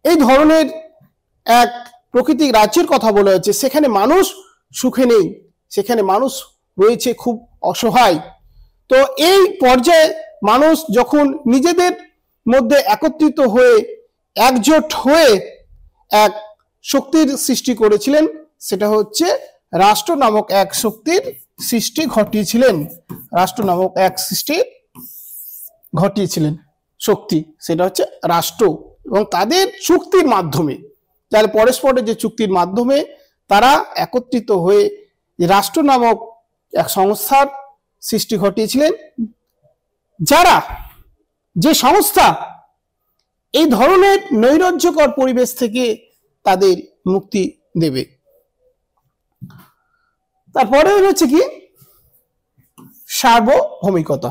এই ধরনের এক প্রকৃতিক রাজ্যের কথা বলা হচ্ছে। সেখানে মানুষ সুখে নেই, সেখানে মানুষ রয়েছে খুব অসহায়। তো এই পর্যায়ে মানুষ যখন নিজেদের মধ্যে একত্রিত হয়ে, একজোট হয়ে এক শক্তির সৃষ্টি করেছিলেন, সেটা হচ্ছে রাষ্ট্র নামক এক শক্তির সৃষ্টি ঘটিয়েছিলেন। রাষ্ট্র নামক এক সৃষ্টি ঘটিয়েছিলেন শক্তি, সেটা হচ্ছে রাষ্ট্র। এবং তাদের চুক্তির মাধ্যমে, যার পরস্পরের যে চুক্তির মাধ্যমে তারা একত্রিত হয়ে রাষ্ট্র নামক এক সংস্থার সৃষ্টি ঘটিয়েছিলেন, যারা যে সংস্থা এই ধরনের নৈরাজ্যকর পরিবেশ থেকে তাদের মুক্তি দেবে। তারপরে হচ্ছে কি সার্বভৌমিকতা,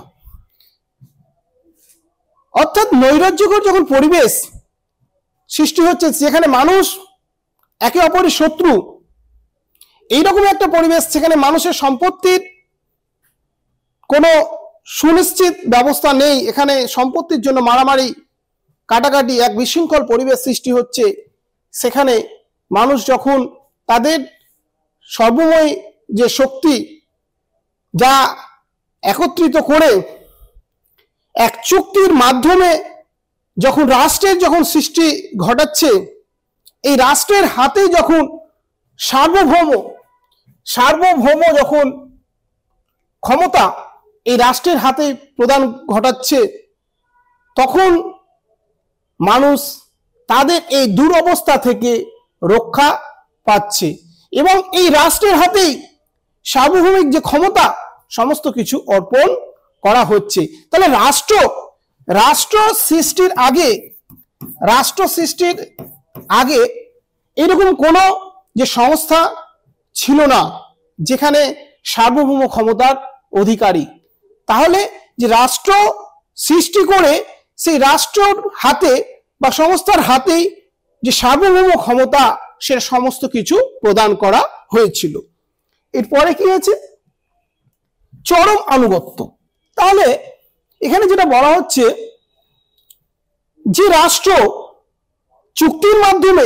অর্থাৎ নৈরাজ্যকর যখন পরিবেশ সৃষ্টি হচ্ছে যেখানে মানুষ একে অপরের শত্রু, এইরকম একটা পরিবেশ, সেখানে মানুষের সম্পত্তির কোনো সুনিশ্চিত ব্যবস্থা নেই, এখানে সম্পত্তির জন্য মারামারি, কাটাকাটি, এক বিশৃঙ্খল পরিবেশ সৃষ্টি হচ্ছে। সেখানে মানুষ যখন তাদের সর্বময় যে শক্তি যা একত্রিত করে এক চুক্তির মাধ্যমে যখন রাষ্ট্রের যখন সৃষ্টি ঘটাচ্ছে, এই রাষ্ট্রের হাতে যখন সার্বভৌম যখন ক্ষমতা এই রাষ্ট্রের হাতে প্রদান ঘটাচ্ছে, তখন মানুষ তাদের এই দুরবস্থা থেকে রক্ষা পাচ্ছে, এবং এই রাষ্ট্রের হাতেই সার্বভৌমিক যে ক্ষমতা সমস্ত কিছু অর্পণ করা হচ্ছে। তাহলে রাষ্ট্র সৃষ্টির আগে এরকম কোনো যে সংস্থা ছিল না যেখানে সার্বভৌম ক্ষমতার অধিকারী। তাহলে যে রাষ্ট্র সৃষ্টি করে সেই রাষ্ট্রের হাতে বা সংস্থার হাতেই যে সার্বভৌম ক্ষমতা, সেটা সমস্ত কিছু প্রদান করা হয়েছিল। এরপরে কি আছে? চরম আনুগত্য। তাহলে এখানে যেটা বলা হচ্ছে যে রাষ্ট্র চুক্তির মাধ্যমে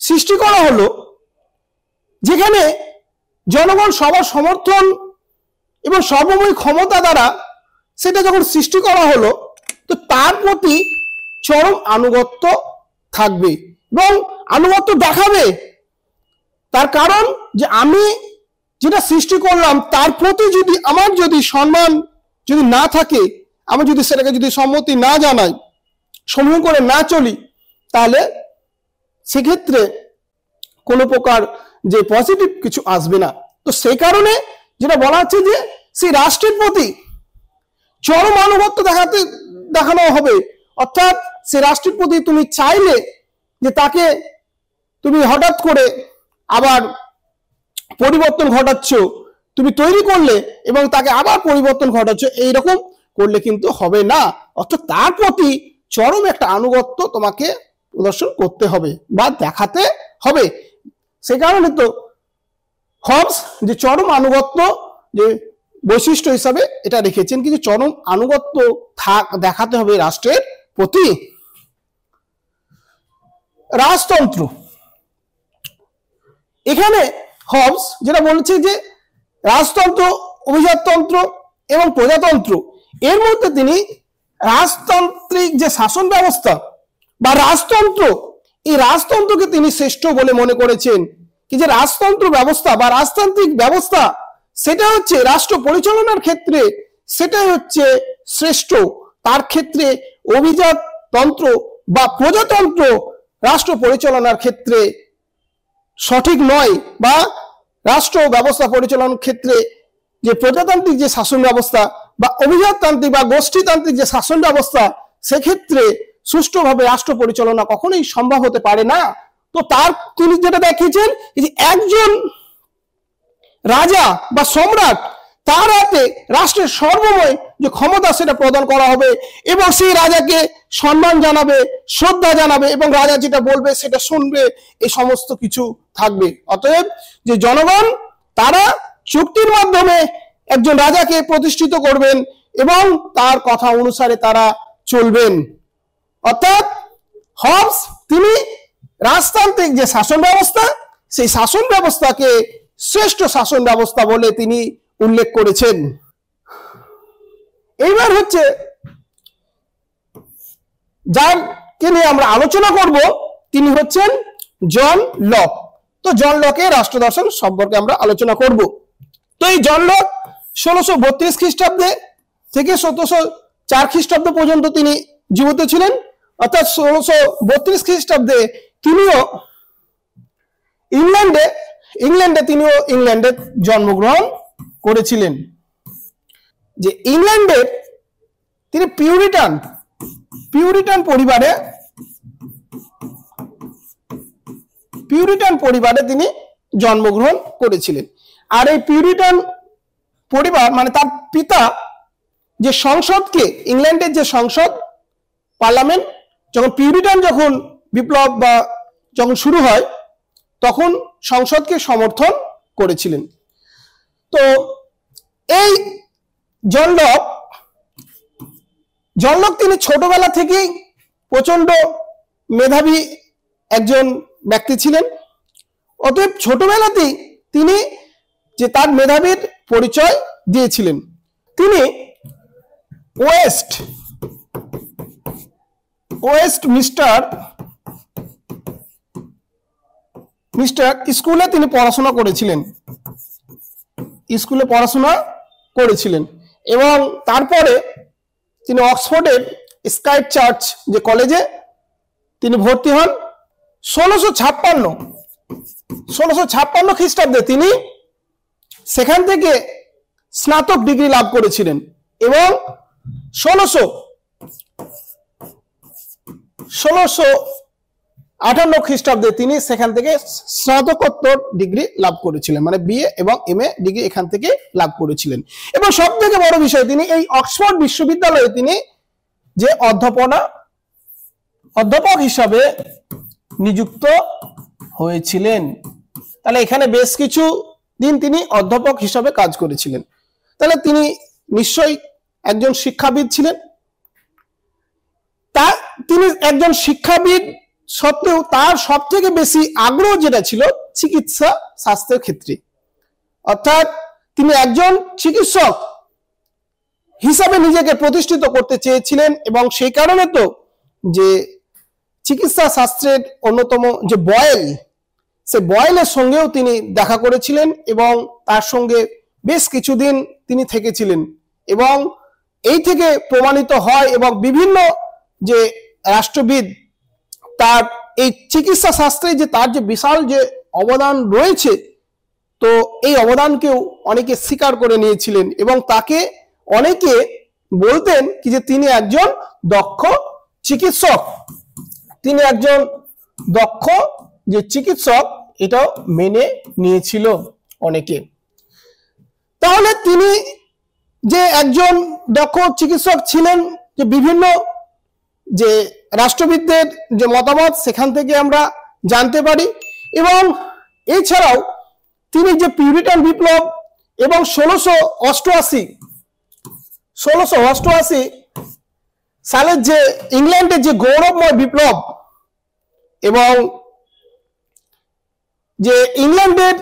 সৃষ্টি করা হলো, যেখানে জনগণ সবার সমর্থন এবং সর্বময় ক্ষমতা দ্বারা সেটা যখন সৃষ্টি করা হলো, তো তার প্রতি চরম আনুগত্য থাকবে এবং আনুগত্য দেখাবে। তার কারণ যে আমি যেটা সৃষ্টি করলাম তার প্রতি যদি আমার যদি সম্মান যদি না থাকে, আমি যদি সেটাকে যদি সম্মতি না জানাই, সমীহ করে না চলি, তাহলে সেক্ষেত্রে কোনো প্রকার যে পজিটিভ কিছু আসবে না। তো সেই কারণে যেটা বলা হচ্ছে যে সেই রাষ্ট্রের প্রতি চরম আনুগত্য দেখানো হবে। অর্থাৎ সে রাষ্ট্রের প্রতি তুমি চাইলে যে তাকে তুমি হঠাৎ করে আবার পরিবর্তন ঘটাচ্ছ, তুমি তৈরি করলে এবং তাকে আবার পরিবর্তন ঘটাচ্ছ, এইরকম করলে কিন্তু হবে না। অর্থাৎ তার প্রতি চরম একটা আনুগত্য তোমাকে প্রদর্শন করতে হবে বা দেখাতে হবে। সে কারণে তো হবস যে চরম আনুগত্য যে বৈশিষ্ট্য হিসাবে এটা রেখেছেন, কিন্তু চরম আনুগত্য দেখাতে হবে রাষ্ট্রের প্রতি। রাজতন্ত্র, এখানে হবস যেটা বলছে যে রাজতন্ত্র, অভিজাততন্ত্র এবং প্রজাতন্ত্র, এর মধ্যে তিনি রাজতান্ত্রিক যে শাসন ব্যবস্থা বা রাজতন্ত্র, এই রাজতন্ত্রকে তিনি শ্রেষ্ঠ বলে মনে করেছেন। কি যে রাজতন্ত্র ব্যবস্থা বা রাজতান্ত্রিক ব্যবস্থা সেটা হচ্ছে রাষ্ট্র পরিচালনার ক্ষেত্রে সেটাই হচ্ছে শ্রেষ্ঠ। তার ক্ষেত্রে অভিজাততন্ত্র বা প্রজাতন্ত্র রাষ্ট্র পরিচালনার ক্ষেত্রে সঠিক নয়, বা রাষ্ট্র ব্যবস্থা পরিচালনার ক্ষেত্রে যে প্রজাতান্ত্রিক যে শাসন ব্যবস্থা বা অভিজাততান্ত্রিক বা গোষ্ঠীতান্ত্রিক যে শাসন ব্যবস্থা, সেক্ষেত্রে সুষ্ঠুভাবে রাষ্ট্র পরিচালনা কখনোই সম্ভব হতে পারে না। তো তিনি যেটা দেখিয়েছেন যে একজন রাজা বা সম্রাট, তার হাতে রাষ্ট্রের সর্বময় যে ক্ষমতা সেটা প্রদান করা হবে এবং সেই রাজাকে সম্মান জানাবে, শ্রদ্ধা জানাবে এবং রাজা যেটা বলবে সেটা শুনবে, এই সমস্ত কিছু থাকবে। অতএব যে জনগণ তারা চুক্তির মাধ্যমে একজন রাজাকে প্রতিষ্ঠিত করবেন এবং তার কথা অনুসারে তারা চলবেন। অর্থাৎ হবস তিনি রাজতান্ত্রিক যে শাসন ব্যবস্থা, সেই শাসন ব্যবস্থাকে শ্রেষ্ঠ শাসন ব্যবস্থা বলে তিনি উল্লেখ করেছেন। এইবার হচ্ছে যাকে নিয়ে আমরা আলোচনা করব, তিনি হচ্ছেন জন লক। তো জন লকের রাষ্ট্র দর্শন সম্পর্কে আমরা আলোচনা করব। তো এই জন লক 1632 খ্রিস্টাব্দে থেকে 1704 খ্রিস্টাব্দ পর্যন্ত তিনি জীবিত ছিলেন। অর্থাৎ 1632 খ্রিস্টাব্দে তিনিও ইংল্যান্ডে জন্মগ্রহণ করেছিলেন। যে ইংল্যান্ডের তিনি পিউরিটান পরিবারে তিনি জন্মগ্রহণ করেছিলেন। আর এই পিউরিটান পরিবার মানে তার পিতা যে সংসদকে, ইংল্যান্ডের যে সংসদ পার্লামেন্ট, যখন বিপ্লব বা যখন শুরু হয় তখন সংসদকে সমর্থন করেছিলেন। তো এই জন লক তিনি ছোটবেলা থেকেই প্রচন্ড মেধাবী একজন ব্যক্তি ছিলেন। অতএব ছোটবেলাতেই তিনি যে তার মেধাবীর পরিচয় দিয়েছিলেন। তিনি ওয়েস্ট মিস্টার স্কুলে তিনি পড়াশোনা করেছিলেন এবং তারপরে তিনি অক্সফোর্ডের স্কাইট চার্চ যে কলেজে তিনি ভর্তি হন। 1656 খ্রিস্টাব্দে তিনি সেখান থেকে স্নাতক ডিগ্রি লাভ করেছিলেন এবং 1658 খ্রিস্টাব্দে তিনি সেখান থেকে স্নাতকোত্তর ডিগ্রি লাভ করেছিলেন, মানে বিএ এবং এমএ ডিগ্রি এখান থেকে লাভ করেছিলেন। এবং সব থেকে বড় বিষয়, তিনি এই অক্সফোর্ড বিশ্ববিদ্যালয়ে তিনি যে অধ্যাপক হিসাবে নিযুক্ত হয়েছিলেন। তাহলে এখানে বেশ কিছু দিন তিনি অধ্যাপক হিসাবে কাজ করেছিলেন। তাহলে তিনি নিশ্চয়ই একজন শিক্ষাবিদ ছিলেন। তিনি একজন শিক্ষাবিদ সত্ত্বেও তার সব থেকে বেশি আগ্রহ যেটা ছিল চিকিৎসা শাস্ত্রের ক্ষেত্রে। অর্থাৎ তিনি একজন চিকিৎসক হিসাবে নিজেকে প্রতিষ্ঠিত করতে চেয়েছিলেন এবং সেই কারণে তো যে চিকিৎসা শাস্ত্রের অন্যতম যে সে বয়েলের সঙ্গেও তিনি দেখা করেছিলেন এবং তার সঙ্গে বেশ কিছুদিন তিনি থেকেছিলেন। এবং এই থেকে প্রমাণিত হয় এবং বিভিন্ন যে রাষ্ট্রবিদ তার এই চিকিৎসা শাস্ত্রে যে তার যে বিশাল যে অবদান রয়েছে, তো এই অবদানকেও অনেকে স্বীকার করে নিয়েছিলেন এবং তাকে অনেকে বলতেন কি যে তিনি একজন দক্ষ চিকিৎসক, তিনি একজন দক্ষ যে চিকিৎসক, এটাও মেনে নিয়েছিল অনেকে। তাহলে তিনি যে একজন দক্ষ চিকিৎসক ছিলেন, যে বিভিন্ন যে রাষ্ট্রবিদদের যে মতামত সেখান থেকে আমরা জানতে পারি। এবং এছাড়াও তিনি যে পিউরিটান বিপ্লব এবং 1688 সালের যে ইংল্যান্ডের যে গৌরবময় বিপ্লব এবং যে ইংল্যান্ডের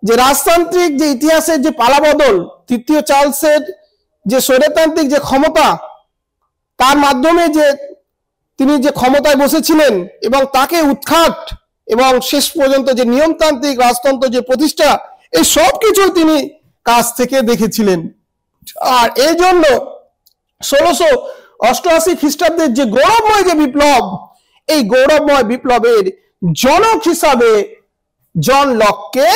যে রাজতান্ত্রিক যে ইতিহাসের যে পালাবদল, তৃতীয় চার্লসের যে স্বৈরতান্ত্রিক যে ক্ষমতা, তার মাধ্যমে যে তিনি যে ক্ষমতায় বসেছিলেন এবং তাকে উৎখাত এবং শেষ পর্যন্ত যে নিয়মতান্ত্রিক রাজতন্ত্র যে প্রতিষ্ঠা, এই সব কিছু তিনি কাছ থেকে দেখেছিলেন। আর এই জন্য 1688 খ্রিস্টাব্দের যে গৌরবময় যে বিপ্লব, এই গৌরবময় বিপ্লবের জনক হিসাবে জন লককে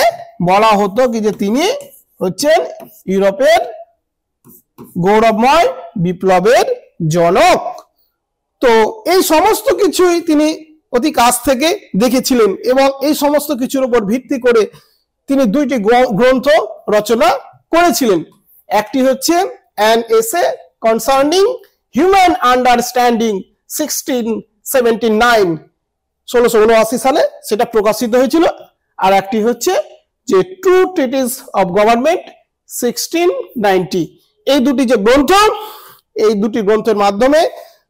বলা হতো কি যে তিনি হচ্ছেন ইউরোপের গৌরবময় বিপ্লবের জনক। তো এই সমস্ত কিছুই তিনি অতি কাছ থেকে দেখেছিলেন এবং এই সমস্ত কিছুর উপর ভিত্তি করে তিনি দুইটি গ্রন্থ রচনা করেছিলেন। একটি হচ্ছে an essay concerning human understanding 1679 সালে সেটা প্রকাশিত হয়েছিল। আর একটি হচ্ছে যে ট্রু ট্রিটিস অফ গভর্নমেন্ট 1690। এই দুটি যে গ্রন্থ, এই দুটি গ্রন্থের মাধ্যমে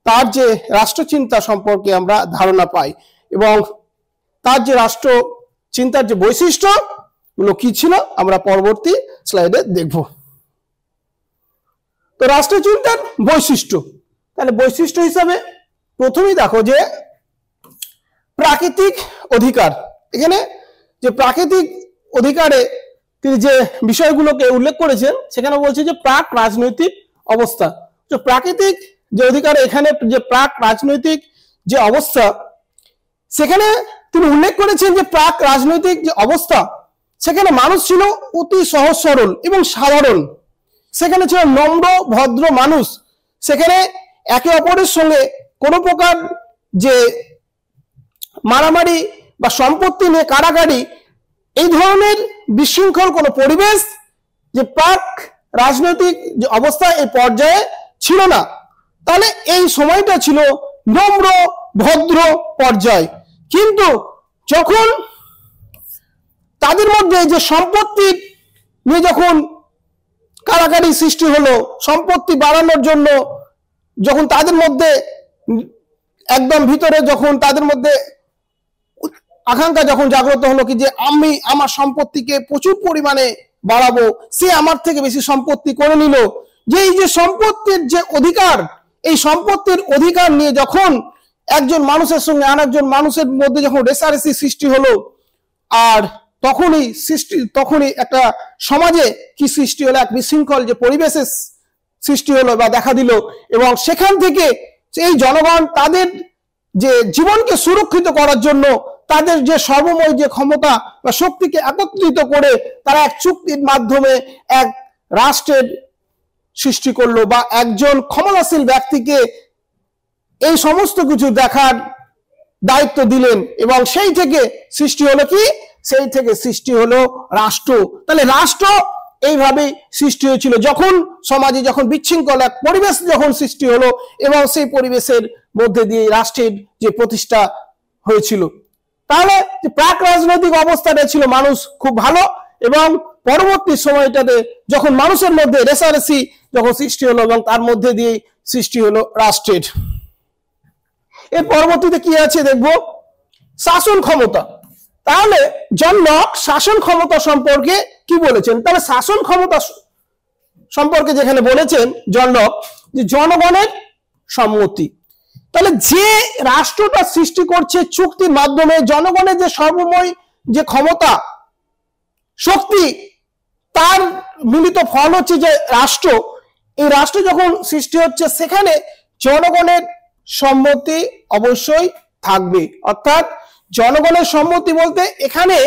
তার যে রাষ্ট্রচিন্তা সম্পর্কে আমরা ধারণা পাই এবং তার যে রাষ্ট্র চিন্তার যে বৈশিষ্ট্যগুলো কি ছিল আমরা পরবর্তী স্লাইডে দেখব। তো রাষ্ট্রচিন্তার বৈশিষ্ট্য, তাহলে বৈশিষ্ট্য হিসাবে প্রথমেই দেখো যে প্রাকৃতিক অধিকার। এখানে যে প্রাকৃতিক অধিকারে তিনি যে বিষয়গুলোকে উল্লেখ করেছেন সেখানে বলছে যে প্রাক রাজনৈতিক অবস্থা। তো প্রাকৃতিক যে অধিকারে এখানে যে প্রাক রাজনৈতিক যে অবস্থা, সেখানে তিনি উল্লেখ করেছেন যে প্রাক রাজনৈতিক যে অবস্থা, সেখানে মানুষ ছিল অতি সহজ সরল এবং সাধারণ, সেখানে ছিল নম্র ভদ্র মানুষ, সেখানে একে অপরের সঙ্গে কোনো প্রকার যে মারামারি বা সম্পত্তি নিয়ে কাড়াকাড়ি, এই ধরনের বিশৃঙ্খল কোনো পরিবেশ যে প্রাক রাজনৈতিক যে অবস্থা এই পর্যায়ে ছিল না। তাহলে এই সময়টা ছিল নম্র ভদ্র পর্যায়। কিন্তু যখন তাদের মধ্যে যে সম্পত্তি নিয়ে যখন কাড়াকাড়ি সৃষ্টি হলো, সম্পত্তি বাড়ানোর জন্য যখন তাদের মধ্যে একদম ভিতরে যখন তাদের মধ্যে আকাঙ্ক্ষা যখন জাগ্রত হলো কি যে আমি আমার সম্পত্তিকে প্রচুর পরিমাণে বাড়াবো, সে আমার থেকে বেশি সম্পত্তি করে নিল, যে এই যে সম্পত্তির যে অধিকার, এই সম্পত্তির অধিকার নিয়ে যখন একজন মানুষের সঙ্গে আরেকজন মানুষের মধ্যে যখন রেষারেষি সৃষ্টি হলো, আর তখনই একটা সমাজে কি সৃষ্টি হলো, এক বিশৃঙ্খল যে পরিবেশের সৃষ্টি হলো বা দেখা দিল। এবং সেখান থেকে এই জনগণ তাদের যে জীবনকে সুরক্ষিত করার জন্য তাদের যে সর্বময় যে ক্ষমতা বা শক্তিকে একত্রিত করে তারা এক চুক্তির মাধ্যমে এক রাষ্ট্রের সৃষ্টি করলো বা একজন ক্ষমতাশীল ব্যক্তিকে এই সমস্ত কিছু দেখার দায়িত্ব দিলেন এবং সেই থেকে সৃষ্টি হলো কি, সেই থেকে সৃষ্টি হলো রাষ্ট্র। তাহলে রাষ্ট্র এইভাবেই সৃষ্টি হয়েছিল যখন সমাজে যখন বিশৃঙ্খল এক পরিবেশ যখন সৃষ্টি হলো এবং সেই পরিবেশের মধ্যে দিয়ে রাষ্ট্রের যে প্রতিষ্ঠা হয়েছিল। তাহলে প্রাক রাজনৈতিক অবস্থাটা ছিল মানুষ খুব ভালো এবং পরবর্তী সময়টাতে যখন মানুষের মধ্যে রেষারেষি যখন সৃষ্টি হলো এবং তার মধ্যে দিয়ে সৃষ্টি হলো রাষ্ট্রের। এর পরবর্তীতে কি আছে দেখবো, শাসন ক্ষমতা। তাহলে জন লক শাসন ক্ষমতা সম্পর্কে কি বলেছেন? তাহলে শাসন ক্ষমতা সম্পর্কে যেখানে বলেছেন জন লক যে জনগণের সম্মতি। তাহলে যে রাষ্ট্রটা সৃষ্টি করছে চুক্তির মাধ্যমে, জনগণের যে সর্বময় যে ক্ষমতা শক্তি, তার মিলিত ফল হচ্ছে যে রাষ্ট্র। এই রাষ্ট্র যখন সৃষ্টি হচ্ছে সেখানে জনগণের সম্মতি অবশ্যই থাকবে। অর্থাৎ জনগণের সম্মতি বলতে এখানে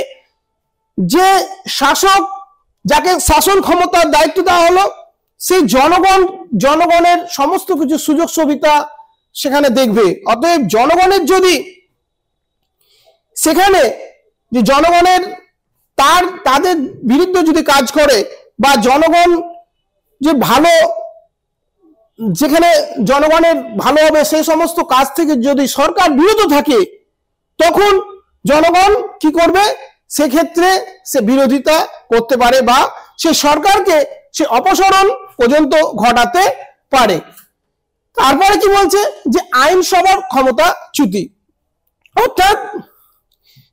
যে শাসক, যাকে শাসন ক্ষমতার দায়িত্ব দেওয়া হলো, সেই জনগণের সমস্ত কিছু সুযোগ সুবিধা সেখানে দেখবে। অতএব জনগণের যদি সেখানে যে জনগণের তাদের বিরুদ্ধে যদি কাজ করে বা জনগণ যে ভালো, যেখানে জনগণের ভালো হবে সেই সমস্ত কাজ থেকে যদি সরকার বিরত থাকে, তখন জনগণ কি করবে, সেক্ষেত্রে সে বিরোধিতা করতে পারে বা সে সরকারকে সে অপসারণ পর্যন্ত ঘটাতে পারে। তারপরে কি বলছে যে আইনসভার ক্ষমতা চ্যুতি, অর্থাৎ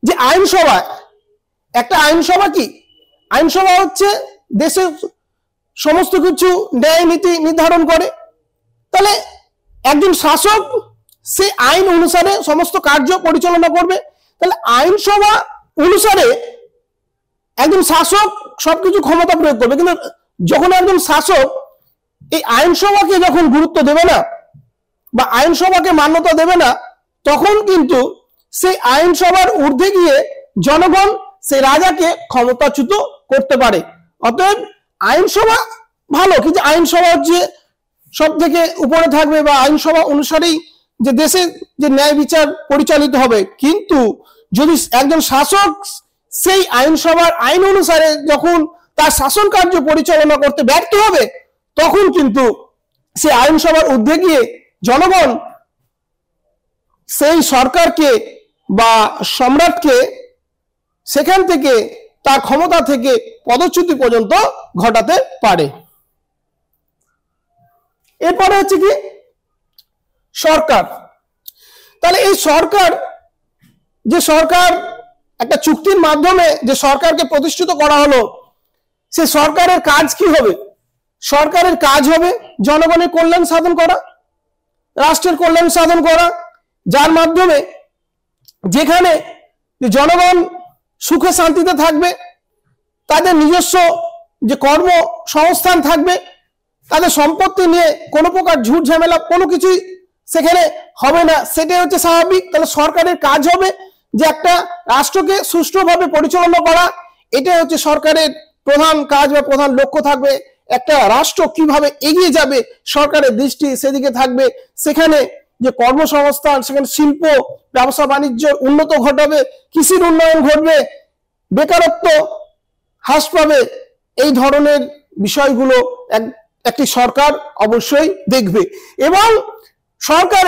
যে আইনসভা, একটা আইনসভা কি, আইনসভা হচ্ছে দেশের সমস্ত কিছু ন্যায় নীতি নির্ধারণ করে। তাহলে একজন শাসক সে আইন অনুসারে সমস্ত কার্য পরিচালনা করবে। তাহলে আইনসভা অনুসারে একজন শাসক সবকিছু ক্ষমতা প্রয়োগ করবে, কিন্তু যখন একজন শাসক এই আইনসভাকে যখন গুরুত্ব দেবে না বা আইনসভাকে মান্যতা দেবে না, তখন কিন্তু সেই আইনসভার ঊর্ধ্বে গিয়ে জনগণ সেই রাজাকে ক্ষমতাচ্যুত করতে পারে। অতএব আইনসভা ভালো, কিন্তু আইনসভা হচ্ছে সব থেকে উপরে থাকবে বা আইনসভা অনুসারেই যে দেশের যে ন্যায় বিচার পরিচালিত হবে। কিন্তু যদি একজন শাসক সেই আইনসভার আইন অনুসারে যখন তার শাসন কার্য পরিচালনা করতে ব্যর্থ হবে, তখন কিন্তু সেই আইনসভার ঊর্ধ্বে গিয়ে জনগণ সেই সরকারকে বা সম্রাটকে সেখান থেকে তার ক্ষমতা থেকে পদচ্যুতি পর্যন্ত ঘটাতে পারে। এরপরে হচ্ছে কি সরকার। তাহলে এই সরকার, যে সরকার একটা চুক্তির মাধ্যমে যে সরকারকে প্রতিষ্ঠিত করা হলো, সে সরকারের কাজ কি হবে? সরকারের কাজ হবে জনগণের কল্যাণ সাধন করা, রাষ্ট্রের কল্যাণ সাধন করা, যার মাধ্যমে যেখানে জনগণ সুখে শান্তিতে থাকবে, তাদের নিজস্ব যে কর্মসংস্থান থাকবে, তাদের সম্পত্তি নিয়ে কোনো প্রকার ঝুট ঝামেলা কোনো কিছুই সেখানে হবে না, সেটাই হচ্ছে স্বাভাবিক। তাহলে সরকারের কাজ হবে যে একটা রাষ্ট্রকে সুষ্ঠুভাবে পরিচালনা করা, এটাই হচ্ছে সরকারের প্রধান কাজ বা প্রধান লক্ষ্য থাকবে। একটা রাষ্ট্র কিভাবে এগিয়ে যাবে সরকারের দৃষ্টি সেদিকে থাকবে। সেখানে যে কর্মসংস্থান, সেখানে শিল্প ব্যবসা বাণিজ্য উন্নত ঘটাবে, কৃষির উন্নয়ন ঘটবে, বেকারত্ব হ্রাস পাবে, এই ধরনের বিষয়গুলো একটি সরকার অবশ্যই দেখবে। এবং সরকার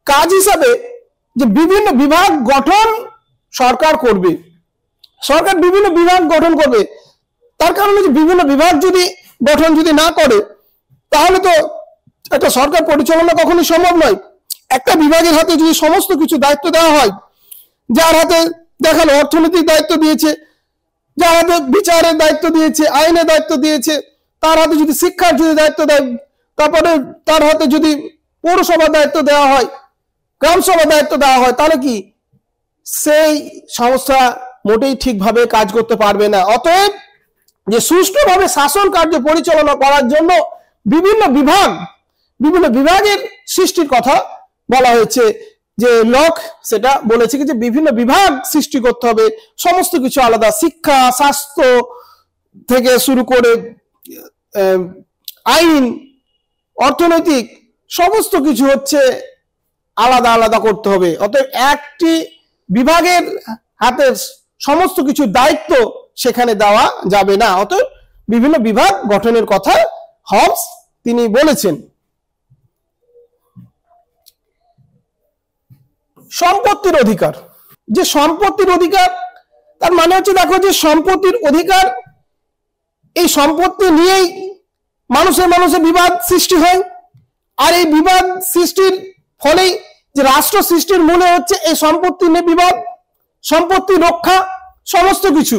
কাজ হিসাবে যে বিভিন্ন বিভাগ গঠন সরকার করবে, সরকার বিভিন্ন বিভাগ গঠন করবে। তার কারণে যে বিভিন্ন বিভাগ যদি গঠন যদি না করে, তাহলে তো একটা সরকার পরিচালনা কখনোই সম্ভব নয়। একটা বিভাগের হাতে যদি সমস্ত কিছু দায়িত্ব দেওয়া হয়, যার হাতে দেখালো অর্থনৈতিক দায়িত্ব দিয়েছে, যার হাতে বিচারের দায়িত্ব দিয়েছে, আইনের দায়িত্ব দিয়েছে, তার হাতে যদি শিক্ষার যদি দায়িত্ব দেয়, তারপরে তার হাতে যদি পৌরসভার দায়িত্ব দেওয়া হয়, গ্রাম সভার দায়িত্ব দেওয়া হয়, তাহলে কি সেই সংস্থা মোটেই ঠিকভাবে কাজ করতে পারবে না। অতএব যে সুষ্ঠুভাবে শাসন কার্য পরিচালনা করার জন্য বিভিন্ন বিভাগের সৃষ্টির কথা বলা হয়েছে। যে লক সেটা বলেছে যে বিভিন্ন বিভাগ সৃষ্টি করতে হবে, সমস্ত কিছু আলাদা, শিক্ষা, স্বাস্থ্য থেকে শুরু করে আইন, অর্থনৈতিক সমস্ত কিছু হচ্ছে আলাদা আলাদা করতে হবে। অতএব একটি বিভাগের হাতে সমস্ত কিছু দায়িত্ব সেখানে দেওয়া যাবে না। অতএব বিভিন্ন বিভাগ গঠনের কথা হবস তিনি বলেছেন। সম্পত্তির অধিকার, যে সম্পত্তির অধিকার, তার মানে হচ্ছে দেখো যে সম্পত্তির অধিকার, এই সম্পত্তি নিয়েই মানুষের বিবাদ সৃষ্টি হয়। আর এই বিবাদ সৃষ্টির ফলেই যে রাষ্ট্র সৃষ্টির মূলে হচ্ছে এই সম্পত্তি নিয়ে বিবাদ, সম্পত্তি রক্ষা, সমস্ত কিছু।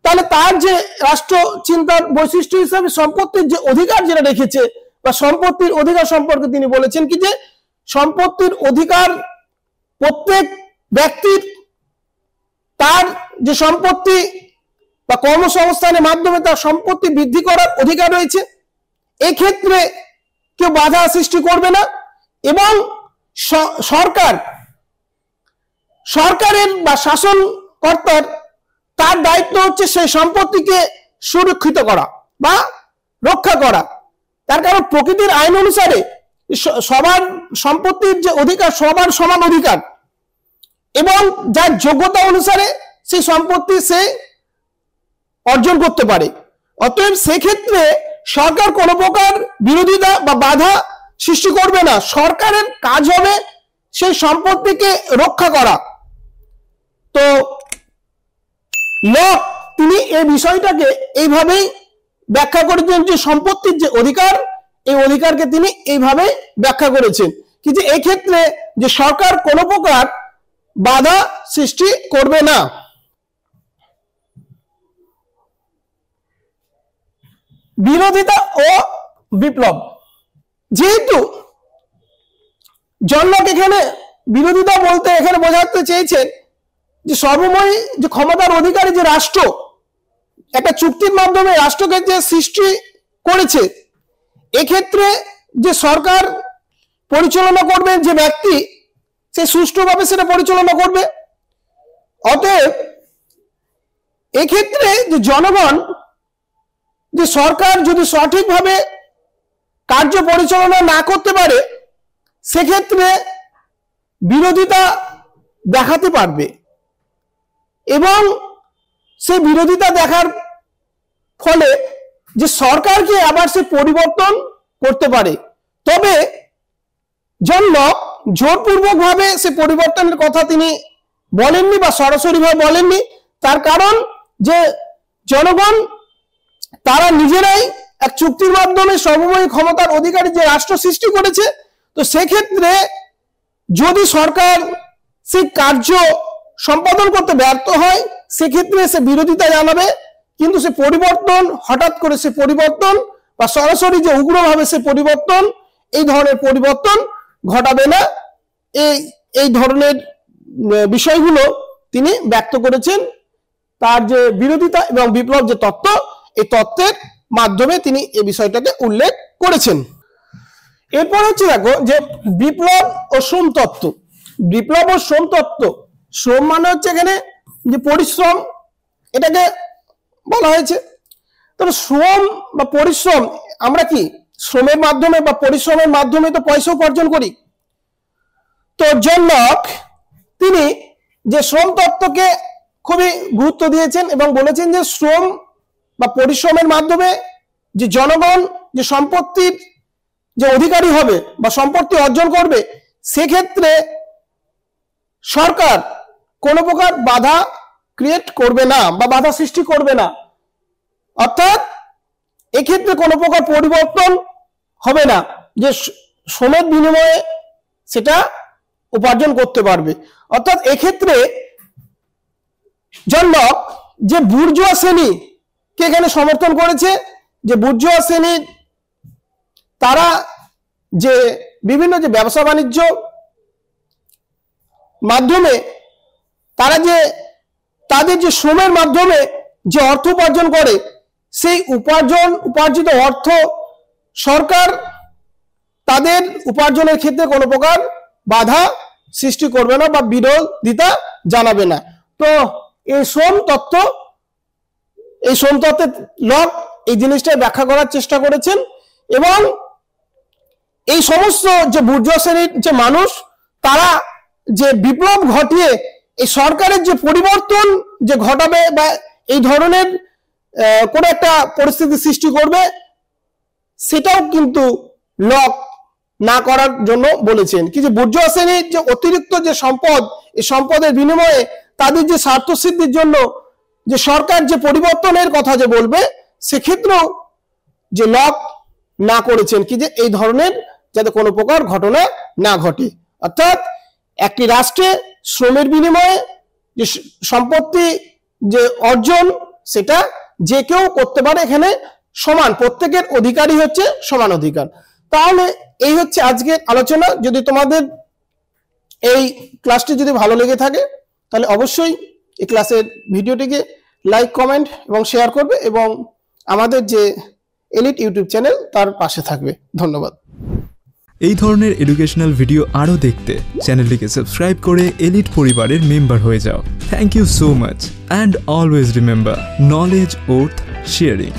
তাহলে তার যে রাষ্ট্র চিন্তার বৈশিষ্ট্য হিসাবে সম্পত্তির যে অধিকার যেটা রেখেছে বা সম্পত্তির অধিকার সম্পর্কে তিনি বলেছেন কি যে সম্পত্তির অধিকার প্রত্যেক ব্যক্তির তার যে সম্পত্তি বা কর্মসংস্থানের মাধ্যমে তার সম্পত্তি বৃদ্ধি করার অধিকার রয়েছে। এই ক্ষেত্রে কেউ বাধা সৃষ্টি করবে না। এবং সরকারের বা শাসনকর্তার তার দায়িত্ব হচ্ছে সেই সম্পত্তিকে সুরক্ষিত করা বা রক্ষা করা। তার কারণ প্রকৃতির আইন অনুসারে সবার সম্পত্তির যে অধিকার, সবার সমান অধিকার, এবং যার যোগ্যতা অনুসারে সেই সম্পত্তি সে অর্জন করতে পারে। অতএব সেক্ষেত্রে সরকার কোনো প্রকার বিরোধিতা বা বাধা সৃষ্টি করবে না। সরকারের কাজ হবে সেই সম্পত্তিকে রক্ষা করা। তো লক তিনি এই বিষয়টাকে এইভাবেই ব্যাখ্যা করেছেন যে সম্পত্তির যে অধিকার, এই অধিকারকে তিনি এইভাবে ব্যাখ্যা করেছেন কি যে এই ক্ষেত্রে যে সরকার কোনো প্রকার বাধা সৃষ্টি করবে না। বিরোধিতা ও বিপ্লব, যেহেতু জন লক এখানে বিরোধিতা বলতে এখানে বোঝাতে চেয়েছেন যে সর্বময় যে ক্ষমতার অধিকারী যে রাষ্ট্র একটা চুক্তির মাধ্যমে রাষ্ট্রকে যে সৃষ্টি করেছে, এক্ষেত্রে যে সরকার পরিচালনা করবে যে ব্যক্তি, সে সুষ্ঠুভাবে সেটা পরিচালনা করবে। অতএব এক্ষেত্রে যে জনগণ যে সরকার যদি সঠিকভাবে কার্য পরিচালনা না করতে পারে, সেক্ষেত্রে বিরোধিতা দেখাতে পারবে এবং সেই বিরোধিতা দেখার ফলে যে সরকারকে আবার সে পরিবর্তন করতে পারে। তবে জন লক জোরপূর্বক ভাবে সে পরিবর্তনের কথা তিনি বলেননি বা সরাসরি ভাবে বলেননি। তার কারণ যে জনগণ তারা নিজেরাই এক চুক্তির মাধ্যমে সর্বময় ক্ষমতার অধিকারী যে রাষ্ট্র সৃষ্টি করেছে। তো সেক্ষেত্রে যদি সরকার সেই কার্য সম্পাদন করতে ব্যর্থ হয়, সেক্ষেত্রে সে বিরোধিতা জানাবে, কিন্তু সে পরিবর্তন হঠাৎ করে সে পরিবর্তন বা সরাসরি যে উগ্রভাবে সে পরিবর্তন, এই ধরনের পরিবর্তন ঘটাবে না। এই ধরনের বিষয়গুলো তিনি ব্যক্ত করেছেন তার যে বিরোধিতা এবং বিপ্লব যে তত্ত্ব, এই তত্ত্বের মাধ্যমে তিনি এই বিষয়টাকে উল্লেখ করেছেন। এরপর হচ্ছে দেখো যে বিপ্লব ও শ্রম তত্ত্ব। বিপ্লব ও শ্রম তত্ত্ব, শ্রম মানে হচ্ছে এখানে যে পরিশ্রম, এটাকে বলা হয়েছে। তবে শ্রম বা পরিশ্রম, আমরা কি শ্রমের মাধ্যমে বা পরিশ্রমের মাধ্যমে তো পয়সা উপার্জন করি। তো জন লক তিনি যে শ্রম তত্ত্বকে খুবই গুরুত্ব দিয়েছেন এবং বলেছেন যে শ্রম বা পরিশ্রমের মাধ্যমে যে জনগণ যে সম্পত্তির যে অধিকারী হবে বা সম্পত্তি অর্জন করবে, সেক্ষেত্রে সরকার কোনো প্রকার বাধা ক্রিয়েট করবে না বা বাধা সৃষ্টি করবে না। অর্থাৎ এক্ষেত্রে কোনো প্রকার পরিবর্তন হবে না, যে শ্রমের বিনিময়ে সেটা উপার্জন করতে পারবে। অর্থাৎ এক্ষেত্রে জন লক যে বুর্জোয়া শ্রেণীকে এখানে সমর্থন করেছে, যে বুর্জোয়া শ্রেণীর তারা যে বিভিন্ন যে ব্যবসা বাণিজ্য মাধ্যমে তারা যে তাদের যে শ্রমের মাধ্যমে যে অর্থ উপার্জন করে, সেই উপার্জিত অর্থ সরকার তাদের উপার্জনের ক্ষেত্রে কোনো প্রকার বাধা সৃষ্টি করবে না বা বিরোধিতা জানাবে না। তো এই শ্রম তত্ত্বে লক এই জিনিসটা ব্যাখ্যা করার চেষ্টা করেছেন এবং এই সমস্ত যে বুর্জোয়া শ্রেণীর যে মানুষ, তারা যে বিপ্লব ঘটিয়ে এই সরকারের যে পরিবর্তন যে ঘটাবে বা এই ধরনের কোনো একটা পরিস্থিতি সৃষ্টি করবে, সেটাও কিন্তু লক না করার জন্য বলেছেন কি যে বুর্জোয়া শ্রেণীর যে অতিরিক্ত যে সম্পদ, এই সম্পদের বিনিময়ে তাদের যে স্বার্থ সিদ্ধির জন্য যে সরকার যে পরিবর্তনের কথা যে বলবে, সেক্ষেত্রেও যে লক না করেছেন কি যে এই ধরনের যাতে কোনো প্রকার ঘটনা না ঘটে। অর্থাৎ একটি রাষ্ট্রে শ্রমের বিনিময়ে যে সম্পত্তি যে অর্জন, সেটা যে কেউ করতে পারে, এখানে সমান, প্রত্যেকের অধিকারই হচ্ছে সমান অধিকার। তাহলে এই হচ্ছে আজকের আলোচনা। যদি তোমাদের এই ক্লাসটি যদি ভালো লেগে থাকে, তাহলে অবশ্যই এই ক্লাসের ভিডিওটিকে লাইক, কমেন্ট এবং শেয়ার করবে এবং আমাদের যে এলিট ইউটিউব চ্যানেল তার পাশে থাকবে। ধন্যবাদ। এই ধরনের এডুকেশনাল ভিডিও আরও দেখতে চ্যানেলটিকে সাবস্ক্রাইব করে এলিট পরিবারের মেম্বার হয়ে যাও। Thank you so much and always remember, knowledge worth sharing.